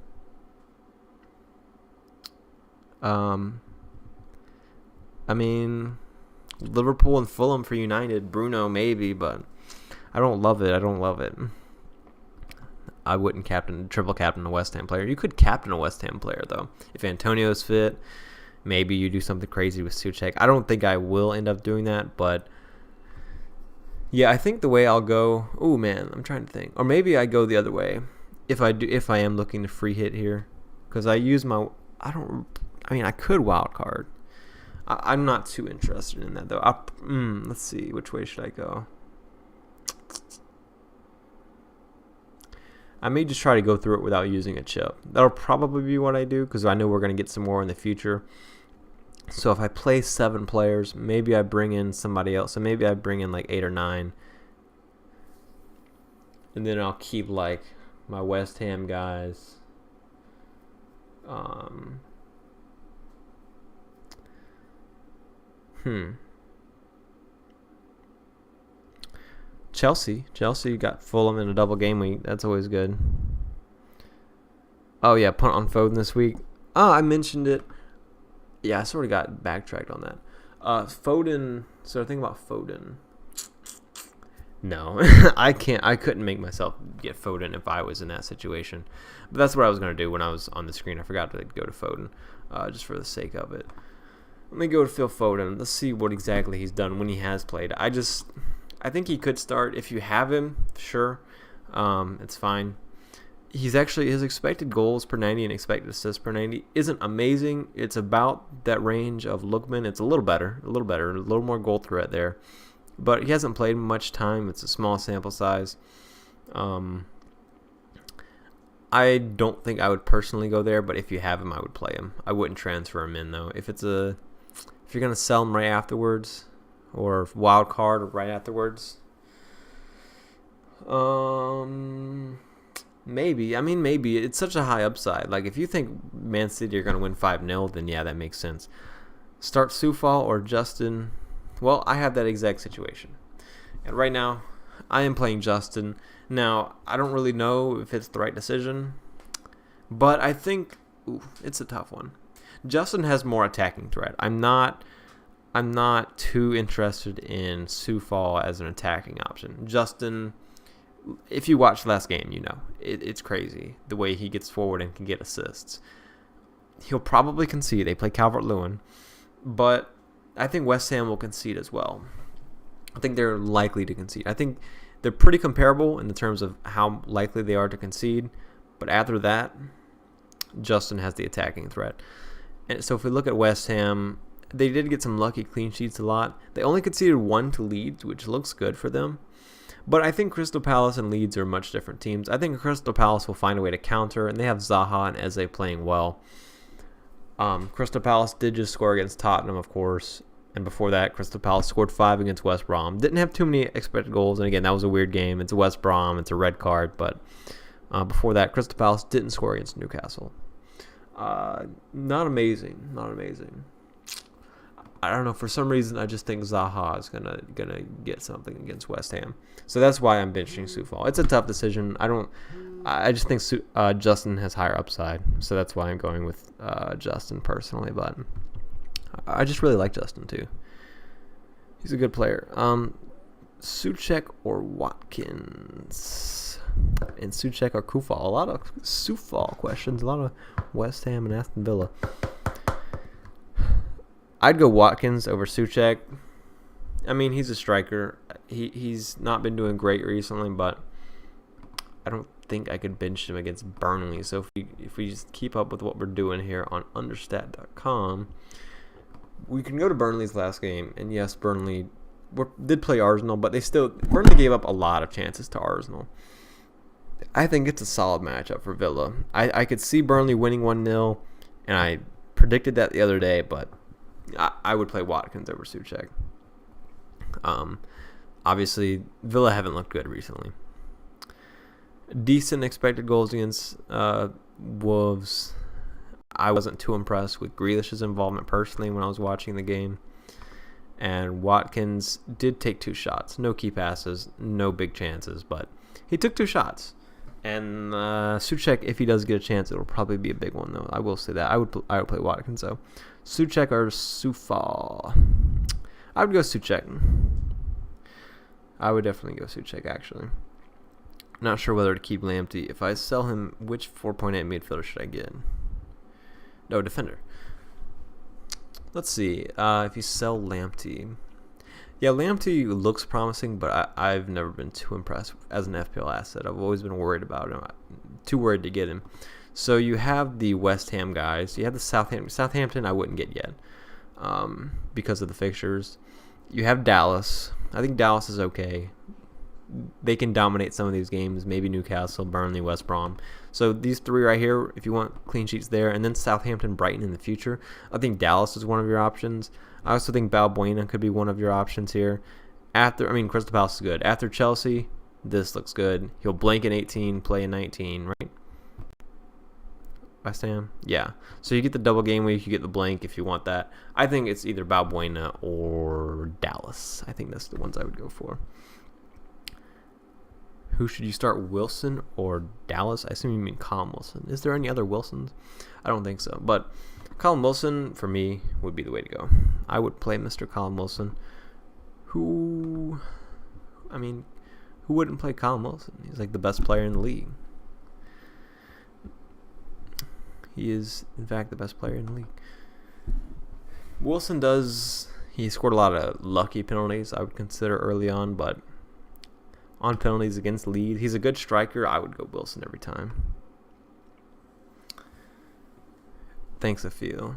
I mean, Liverpool and Fulham for United. Bruno maybe, but I don't love it. I wouldn't triple captain a West Ham player. You could captain a West Ham player, though. If Antonio's fit, maybe you do something crazy with Souček. I don't think I will end up doing that, but yeah, I think the way I'll go. Oh man, I'm trying to think. Or maybe I go the other way. If I am looking to free hit here, because I could wild card. I'm not too interested in that, though. Let's see. Which way should I go? I may just try to go through it without using a chip. That'll probably be what I do, because I know we're going to get some more in the future. So if I play 7 players, maybe I bring in somebody else. So maybe I bring in like 8 or 9. And then I'll keep like my West Ham guys. Chelsea got Fulham in a double game week. That's always good. Oh yeah, punt on Foden this week. Oh, I mentioned it. Yeah, I sort of got backtracked on that. Foden. So think about Foden. No, I couldn't make myself get Foden if I was in that situation. But that's what I was going to do when I was on the screen. I forgot to go to Foden, just for the sake of it. Let me go to Phil Foden. Let's see what exactly he's done when he has played. I think he could start. If you have him, sure, it's fine. He's actually, his expected goals per 90 and expected assists per 90 isn't amazing. It's about that range of Lookman. It's a little better, a little more goal threat there. But he hasn't played much time. It's a small sample size. I don't think I would personally go there, but if you have him, I would play him. I wouldn't transfer him in though. If you're gonna sell him right afterwards, or wild card right afterwards, maybe. I mean, maybe it's such a high upside. Like if you think Man City are gonna win 5-0, then yeah, that makes sense. Start Soufal or Justin. Well, I have that exact situation. And right now, I am playing Justin. Now, I don't really know if it's the right decision, but I think it's a tough one. Justin has more attacking threat. I'm not too interested in Soufal as an attacking option. Justin, if you watched last game, you know, it's crazy the way he gets forward and can get assists. He'll probably concede. They play Calvert-Lewin, but I think West Ham will concede as well. I think they're likely to concede. I think they're pretty comparable in the terms of how likely they are to concede. But after that, Justin has the attacking threat. And so if we look at West Ham, they did get some lucky clean sheets a lot. They only conceded 1 to Leeds, which looks good for them. But I think Crystal Palace and Leeds are much different teams. I think Crystal Palace will find a way to counter, and they have Zaha and Eze playing well. Crystal Palace did just score against Tottenham, of course. And before that, Crystal Palace scored 5 against West Brom. Didn't have too many expected goals. And again, that was a weird game. It's a West Brom. It's a red card. But before that, Crystal Palace didn't score against Newcastle. Not amazing. Not amazing. I don't know. For some reason, I just think Zaha is gonna get something against West Ham. So that's why I'm benching Soufal. It's a tough decision. I just think Justin has higher upside. So that's why I'm going with Justin personally. But I just really like Justin too. He's a good player. Souček or Watkins? And Souček or Kufal? A lot of Soufal questions. A lot of West Ham and Aston Villa. I'd go Watkins over Souček. I mean, he's a striker. He's not been doing great recently, but I don't think I could bench him against Burnley. So if we just keep up with what we're doing here on understat.com, we can go to Burnley's last game. And yes, Burnley did play Arsenal, but Burnley gave up a lot of chances to Arsenal. I think it's a solid matchup for Villa. I could see Burnley winning 1-0, and I predicted that the other day, but I would play Watkins over Souček. Obviously, Villa haven't looked good recently. Decent expected goals against Wolves. I wasn't too impressed with Grealish's involvement personally when I was watching the game. And Watkins did take 2 shots. No key passes, no big chances, but he took 2 shots. And Souček, if he does get a chance, it'll probably be a big one, though. I will say that. I would play Watkins, though. Souček or Soufal? I would go Souček. I would definitely go Souček, actually. Not sure whether to keep Lamptey. If I sell him, which 4.8 midfielder should I get? No, defender. Let's see. If you sell Lamptey. Yeah, Lamptey looks promising, but I've never been too impressed as an FPL asset. I've always been worried about him. Too worried to get him. So you have the West Ham guys. You have the Southampton. Southampton I wouldn't get yet because of the fixtures. You have Dallas. I think Dallas is okay. they can dominate some of these games. Maybe Newcastle, Burnley, West Brom. So these three right here, if you want clean sheets there, and then Southampton, Brighton in the future. I think Dallas is one of your options. I also think Balbuena could be one of your options here. Crystal Palace is good. After Chelsea, this looks good. He'll blank in 18, play in 19, right? West Ham? Yeah. So you get the double game week, you get the blank if you want that. I think it's either Balbuena or Dallas. I think that's the ones I would go for. Who should you start, Wilson or Dallas? I assume you mean Callum Wilson. Is there any other Wilsons? I don't think so. But Callum Wilson, for me, would be the way to go. I would play Mr. Callum Wilson. Who wouldn't play Callum Wilson? He's like the best player in the league. He is, in fact, the best player in the league. Wilson he scored a lot of lucky penalties, I would consider early on, but on penalties against Leeds, he's a good striker. I would go Wilson every time. Thanks, Afil.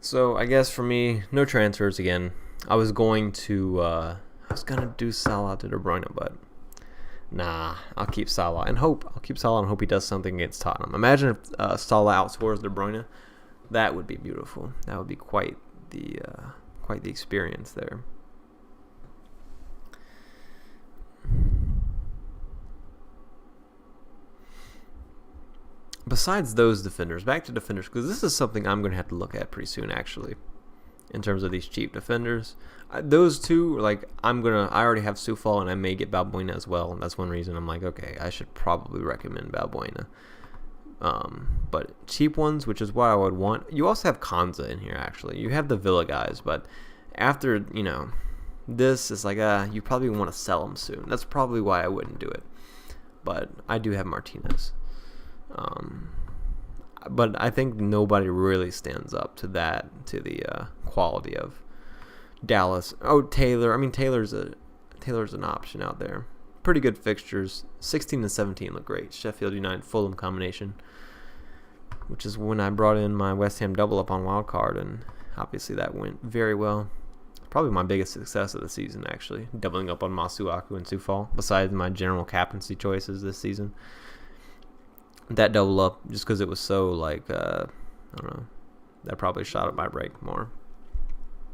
So I guess for me, no transfers again. I was going to do Salah to De Bruyne, but nah, I'll keep Salah and hope. I'll keep Salah and hope he does something against Tottenham. Imagine if Salah outscores De Bruyne. That would be beautiful. That would be quite the experience there. Besides those defenders, back to defenders, because this is something I'm going to have to look at pretty soon, actually, in terms of these cheap defenders. Those two, I already have Soufal, and I may get Balbuena as well, and that's one reason I'm like, okay, I should probably recommend Balbuena. But cheap ones, which is what I would want. You also have Konza in here, actually. You have the Villa guys, but after, this is you probably want to sell them soon. That's probably why I wouldn't do it. But I do have Martinez. But I think nobody really stands up to the quality of Dallas. Oh, Taylor. Taylor's an option out there. Pretty good fixtures. 16 and 17 look great. Sheffield United, Fulham combination, which is when I brought in my West Ham double up on wildcard, and obviously that went very well. Probably my biggest success of the season, actually, doubling up on Masuaku and Soufal, besides my general captaincy choices this season. That double up, just because it was so, I don't know, that probably shot up my break more,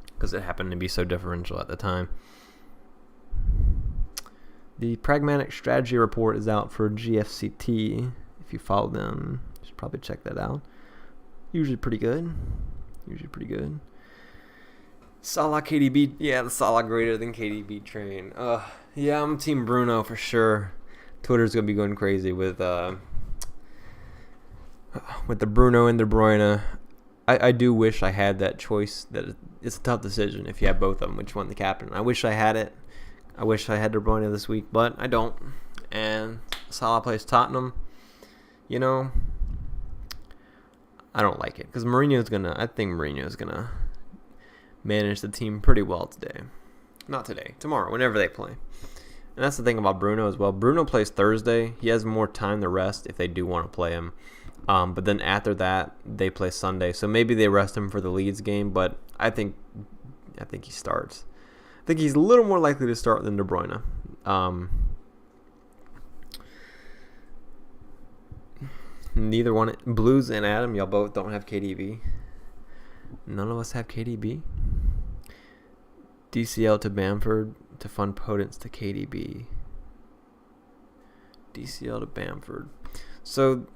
because it happened to be so differential at the time. The Pragmatic Strategy Report is out for GFCT. If you follow them, you should probably check that out. Usually pretty good. Salah, KDB. Yeah, the Salah greater than KDB train. Yeah, I'm Team Bruno for sure. Twitter's going to be going crazy with the Bruno and De Bruyne. I do wish I had that choice. That it's a tough decision if you have both of them, which one the captain. I wish I had it. I wish I had De Bruyne this week, but I don't. And Salah plays Tottenham. I don't like it, because I think Mourinho's gonna manage the team pretty well today. Not today, tomorrow, whenever they play. And that's the thing about Bruno as well. Bruno plays Thursday. He has more time to rest if they do want to play him. But then after that, they play Sunday. So maybe they rest him for the Leeds game, but I think he starts. I think he's a little more likely to start than De Bruyne. Neither one. Blues and Adam, y'all both don't have KDB. None of us have KDB. DCL to Bamford to fund Potence to KDB. DCL to Bamford. So,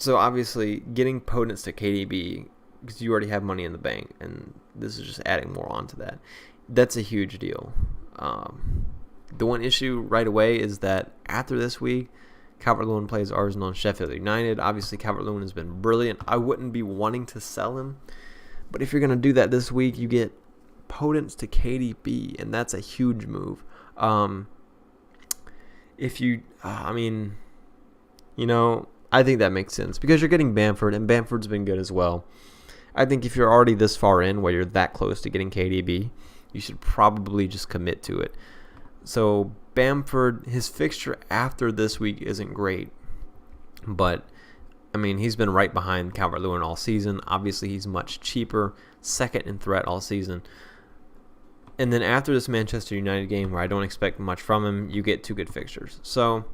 obviously getting Potence to KDB, because you already have money in the bank, and this is just adding more onto that. That's a huge deal. The one issue right away is that after this week, Calvert-Lewin plays Arsenal and Sheffield United. Obviously, Calvert-Lewin has been brilliant. I wouldn't be wanting to sell him, but if you're going to do that this week, you get Potence to KDB, and that's a huge move. I think that makes sense, because you're getting Bamford, and Bamford's been good as well. I think if you're already this far in, where you're that close to getting KDB, you should probably just commit to it. So Bamford, his fixture after this week isn't great, but I mean, he's been right behind Calvert-Lewin all season. Obviously, he's much cheaper, second in threat all season. And then after this Manchester United game, where I don't expect much from him, you get 2 good fixtures. So,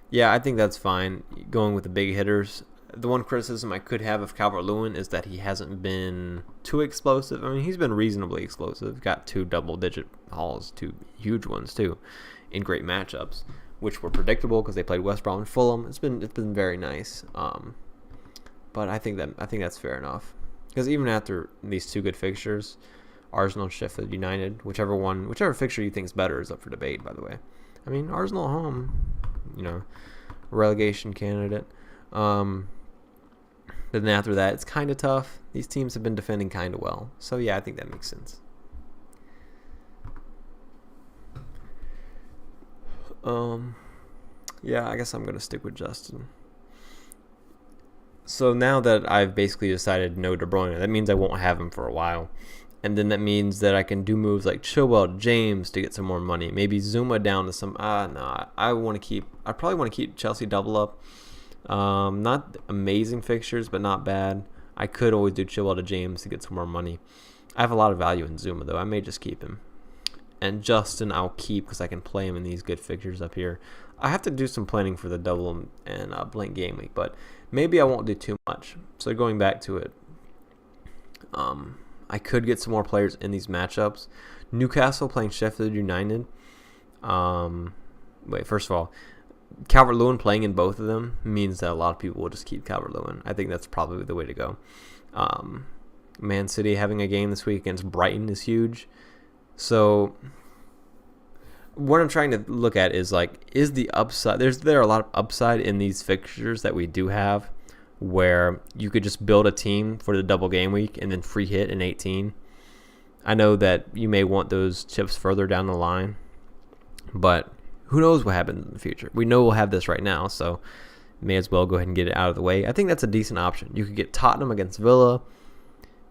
yeah, I think that's fine, going with the big hitters. The one criticism I could have of Calvert-Lewin is that he hasn't been too explosive. I mean, he's been reasonably explosive. Got 2 double-digit hauls, 2 huge ones, too, in great matchups, which were predictable because they played West Brom and Fulham. It's been very nice. But I think that's fair enough, because even after these 2 good fixtures, Arsenal, Sheffield United, whichever fixture you think is better is up for debate, by the way. I mean, Arsenal at home, relegation candidate. But then after that, it's kind of tough. These teams have been defending kind of well. So, yeah, I think that makes sense. Yeah, I guess I'm going to stick with Justin. So now that I've basically decided no De Bruyne, that means I won't have him for a while. And then that means that I can do moves like Chilwell, James to get some more money. Maybe Zuma down to some. I probably want to keep Chelsea double up. Not amazing fixtures, but not bad. I could always do Chilwell to James to get some more money. I have a lot of value in Zuma, though. I may just keep him. And Justin I'll keep because I can play him in these good fixtures up here. I have to do some planning for the double and blank game week, but maybe I won't do too much. So going back to it, I could get some more players in these matchups. Newcastle playing Sheffield United. First of all, Calvert-Lewin playing in both of them means that a lot of people will just keep Calvert-Lewin. I think that's probably the way to go. Man City having a game this week against Brighton is huge. So what I'm trying to look at is is the upside. There are a lot of upside in these fixtures that we do have, where you could just build a team for the double game week and then free hit in 18. I know that you may want those chips further down the line, but who knows what happens in the future. We know we'll have this right now, so may as well go ahead and get it out of the way. I think that's a decent option. You could get Tottenham against Villa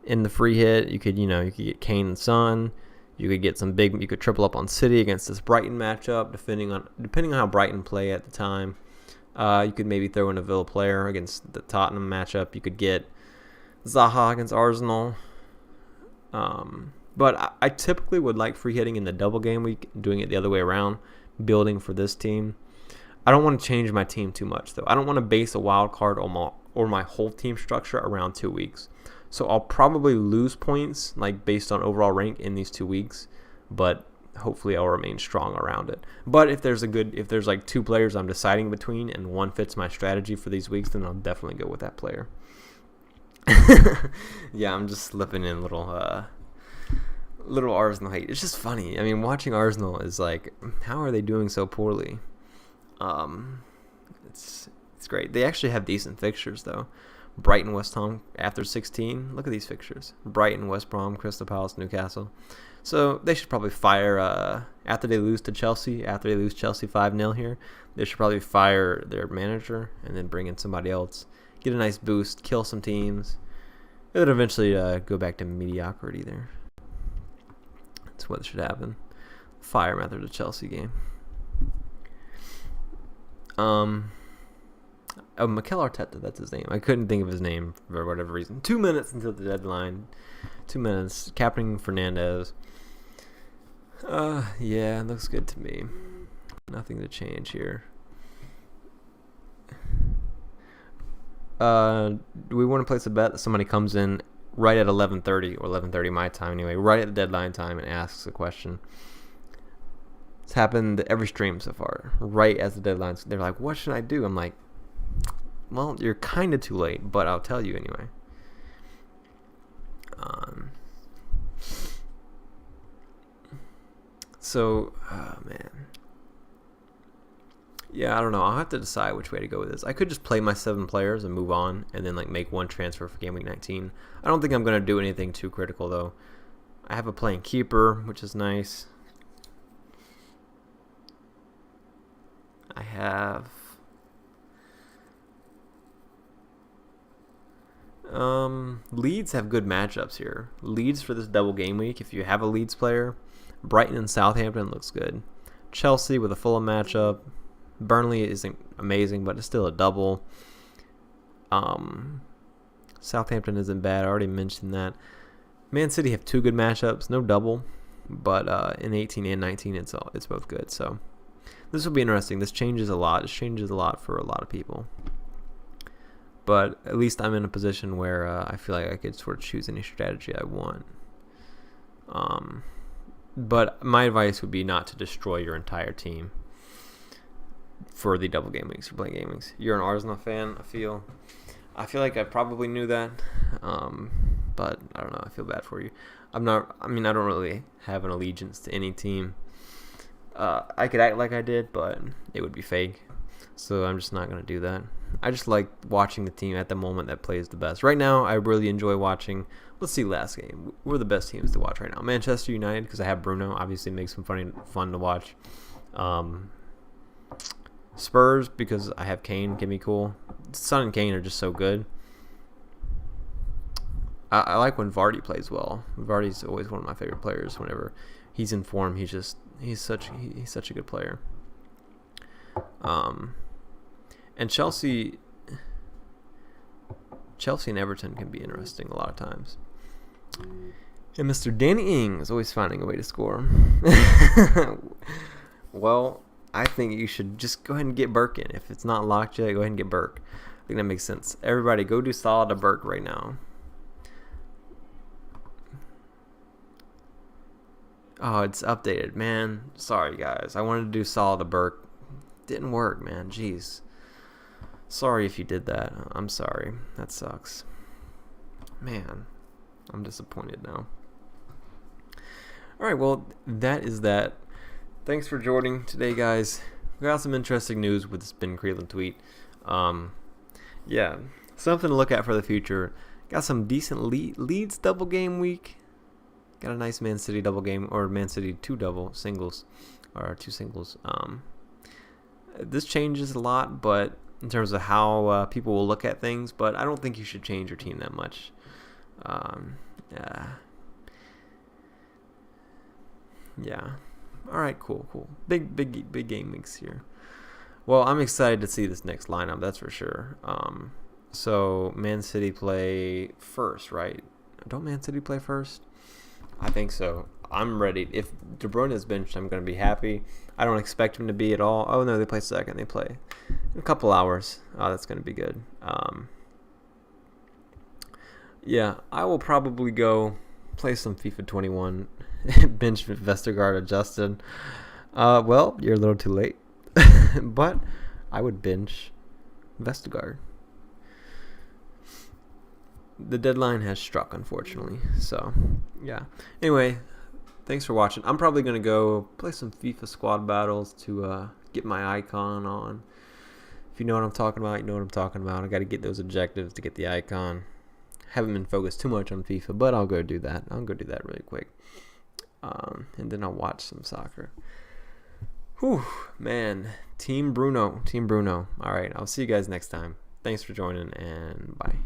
in the free hit. You could get Kane and Son. You could get you could triple up on City against this Brighton matchup, depending on how Brighton play at the time. You could maybe throw in a Villa player against the Tottenham matchup. You could get Zaha against Arsenal. But I typically would like free hitting in the double game week, doing it the other way around, building for this team. I don't want to change my team too much, though. I don't want to base a wild card or my whole team structure around 2 weeks. So I'll probably lose points based on overall rank in these 2 weeks, but hopefully I'll remain strong around it. But if there's 2 players I'm deciding between and one fits my strategy for these weeks, then I'll definitely go with that player. Yeah, I'm just slipping in little Arsenal hate. It's just funny. I mean, watching Arsenal is how are they doing so poorly? It's great. They actually have decent fixtures though. Brighton, West Ham after 16. Look at these fixtures. Brighton, West Brom, Crystal Palace, Newcastle. So they should probably fire, after they lose to Chelsea, after they lose Chelsea 5-0 here, they should probably fire their manager and then bring in somebody else. Get a nice boost, kill some teams. It would eventually go back to mediocrity there. That's what should happen. Fire him after the Chelsea game. Mikel Arteta, that's his name. I couldn't think of his name for whatever reason. 2 minutes until the deadline. 2 minutes. Captaining Fernandez. Yeah, it looks good to me. Nothing to change here. Do we want to place a bet that somebody comes in right at 11:30 or 11:30 my time anyway, right at the deadline time and asks a question? It's happened every stream so far. Right as the deadline, they're like, "What should I do?" I'm like, well, you're kind of too late, but I'll tell you anyway. Man. Yeah, I don't know. I'll have to decide which way to go with this. I could just play my 7 players and move on and then make one transfer for game week 19. I don't think I'm going to do anything too critical, though. I have a playing keeper, which is nice. I have... Leeds have good matchups here. Leeds for this double game week, if you have a Leeds player. Brighton and Southampton looks good. Chelsea with a Fulham matchup. Burnley isn't amazing, but it's still a double. Southampton isn't bad. I already mentioned that. Man City have 2 good matchups, no double, but in 18 and 19, it's both good. So this will be interesting. This changes a lot. This changes a lot for a lot of people. But at least I'm in a position where I feel like I could sort of choose any strategy I want. But my advice would be not to destroy your entire team for the double game weeks, for playing game weeks. You're an Arsenal fan, I feel like I probably knew that, but I don't know. I feel bad for you. I don't really have an allegiance to any team. I could act like I did, but it would be fake. So I'm just not going to do that. I just like watching the team at the moment that plays the best. Right now, I really enjoy watching. Let's see, last game. We're the best teams to watch right now. Manchester United, because I have Bruno. Obviously, makes them fun to watch. Spurs, because I have Kane. Can be cool. Son and Kane are just so good. I like when Vardy plays well. Vardy's always one of my favorite players. Whenever he's in form, he's such a good player. And Chelsea and Everton can be interesting a lot of times. And Mr. Danny Ings is always finding a way to score. Well, I think you should just go ahead and get Burke in. If it's not locked yet, go ahead and get Burke. I think that makes sense. Everybody, go do Salah to Burke right now. Oh, it's updated, man. Sorry, guys. I wanted to do Salah to Burke. Didn't work, man. Jeez. Sorry if you did that. I'm sorry. That sucks. Man, I'm disappointed now. All right, well, that is that. Thanks for joining today, guys. We got some interesting news with this Ben Creelan tweet. Yeah, something to look at for the future. Got some decent Leeds double game week. Got a nice Man City double game, or Man City 2 singles. This changes a lot, but in terms of how people will look at things, but I don't think you should change your team that much. Yeah. All right, cool. Big game weeks here. Well, I'm excited to see this next lineup, that's for sure. So Man City play first, right? Don't Man City play first? I think so. I'm ready. If De Bruyne is benched, I'm going to be happy. I don't expect him to be at all. Oh, no, they play second. They play in a couple hours. Oh, that's going to be good. Yeah, I will probably go play some FIFA 21. Bench Vestergaard adjusted. Well, you're a little too late. But I would bench Vestergaard. The deadline has struck, unfortunately. So, yeah. Anyway, thanks for watching. I'm probably going to go play some FIFA squad battles to get my icon on. If you know what I'm talking about, you know what I'm talking about. I got to get those objectives to get the icon. Haven't been focused too much on FIFA, but I'll go do that. I'll go do that really quick. And then I'll watch some soccer. Whew, man. Team Bruno. All right, I'll see you guys next time. Thanks for joining, and bye.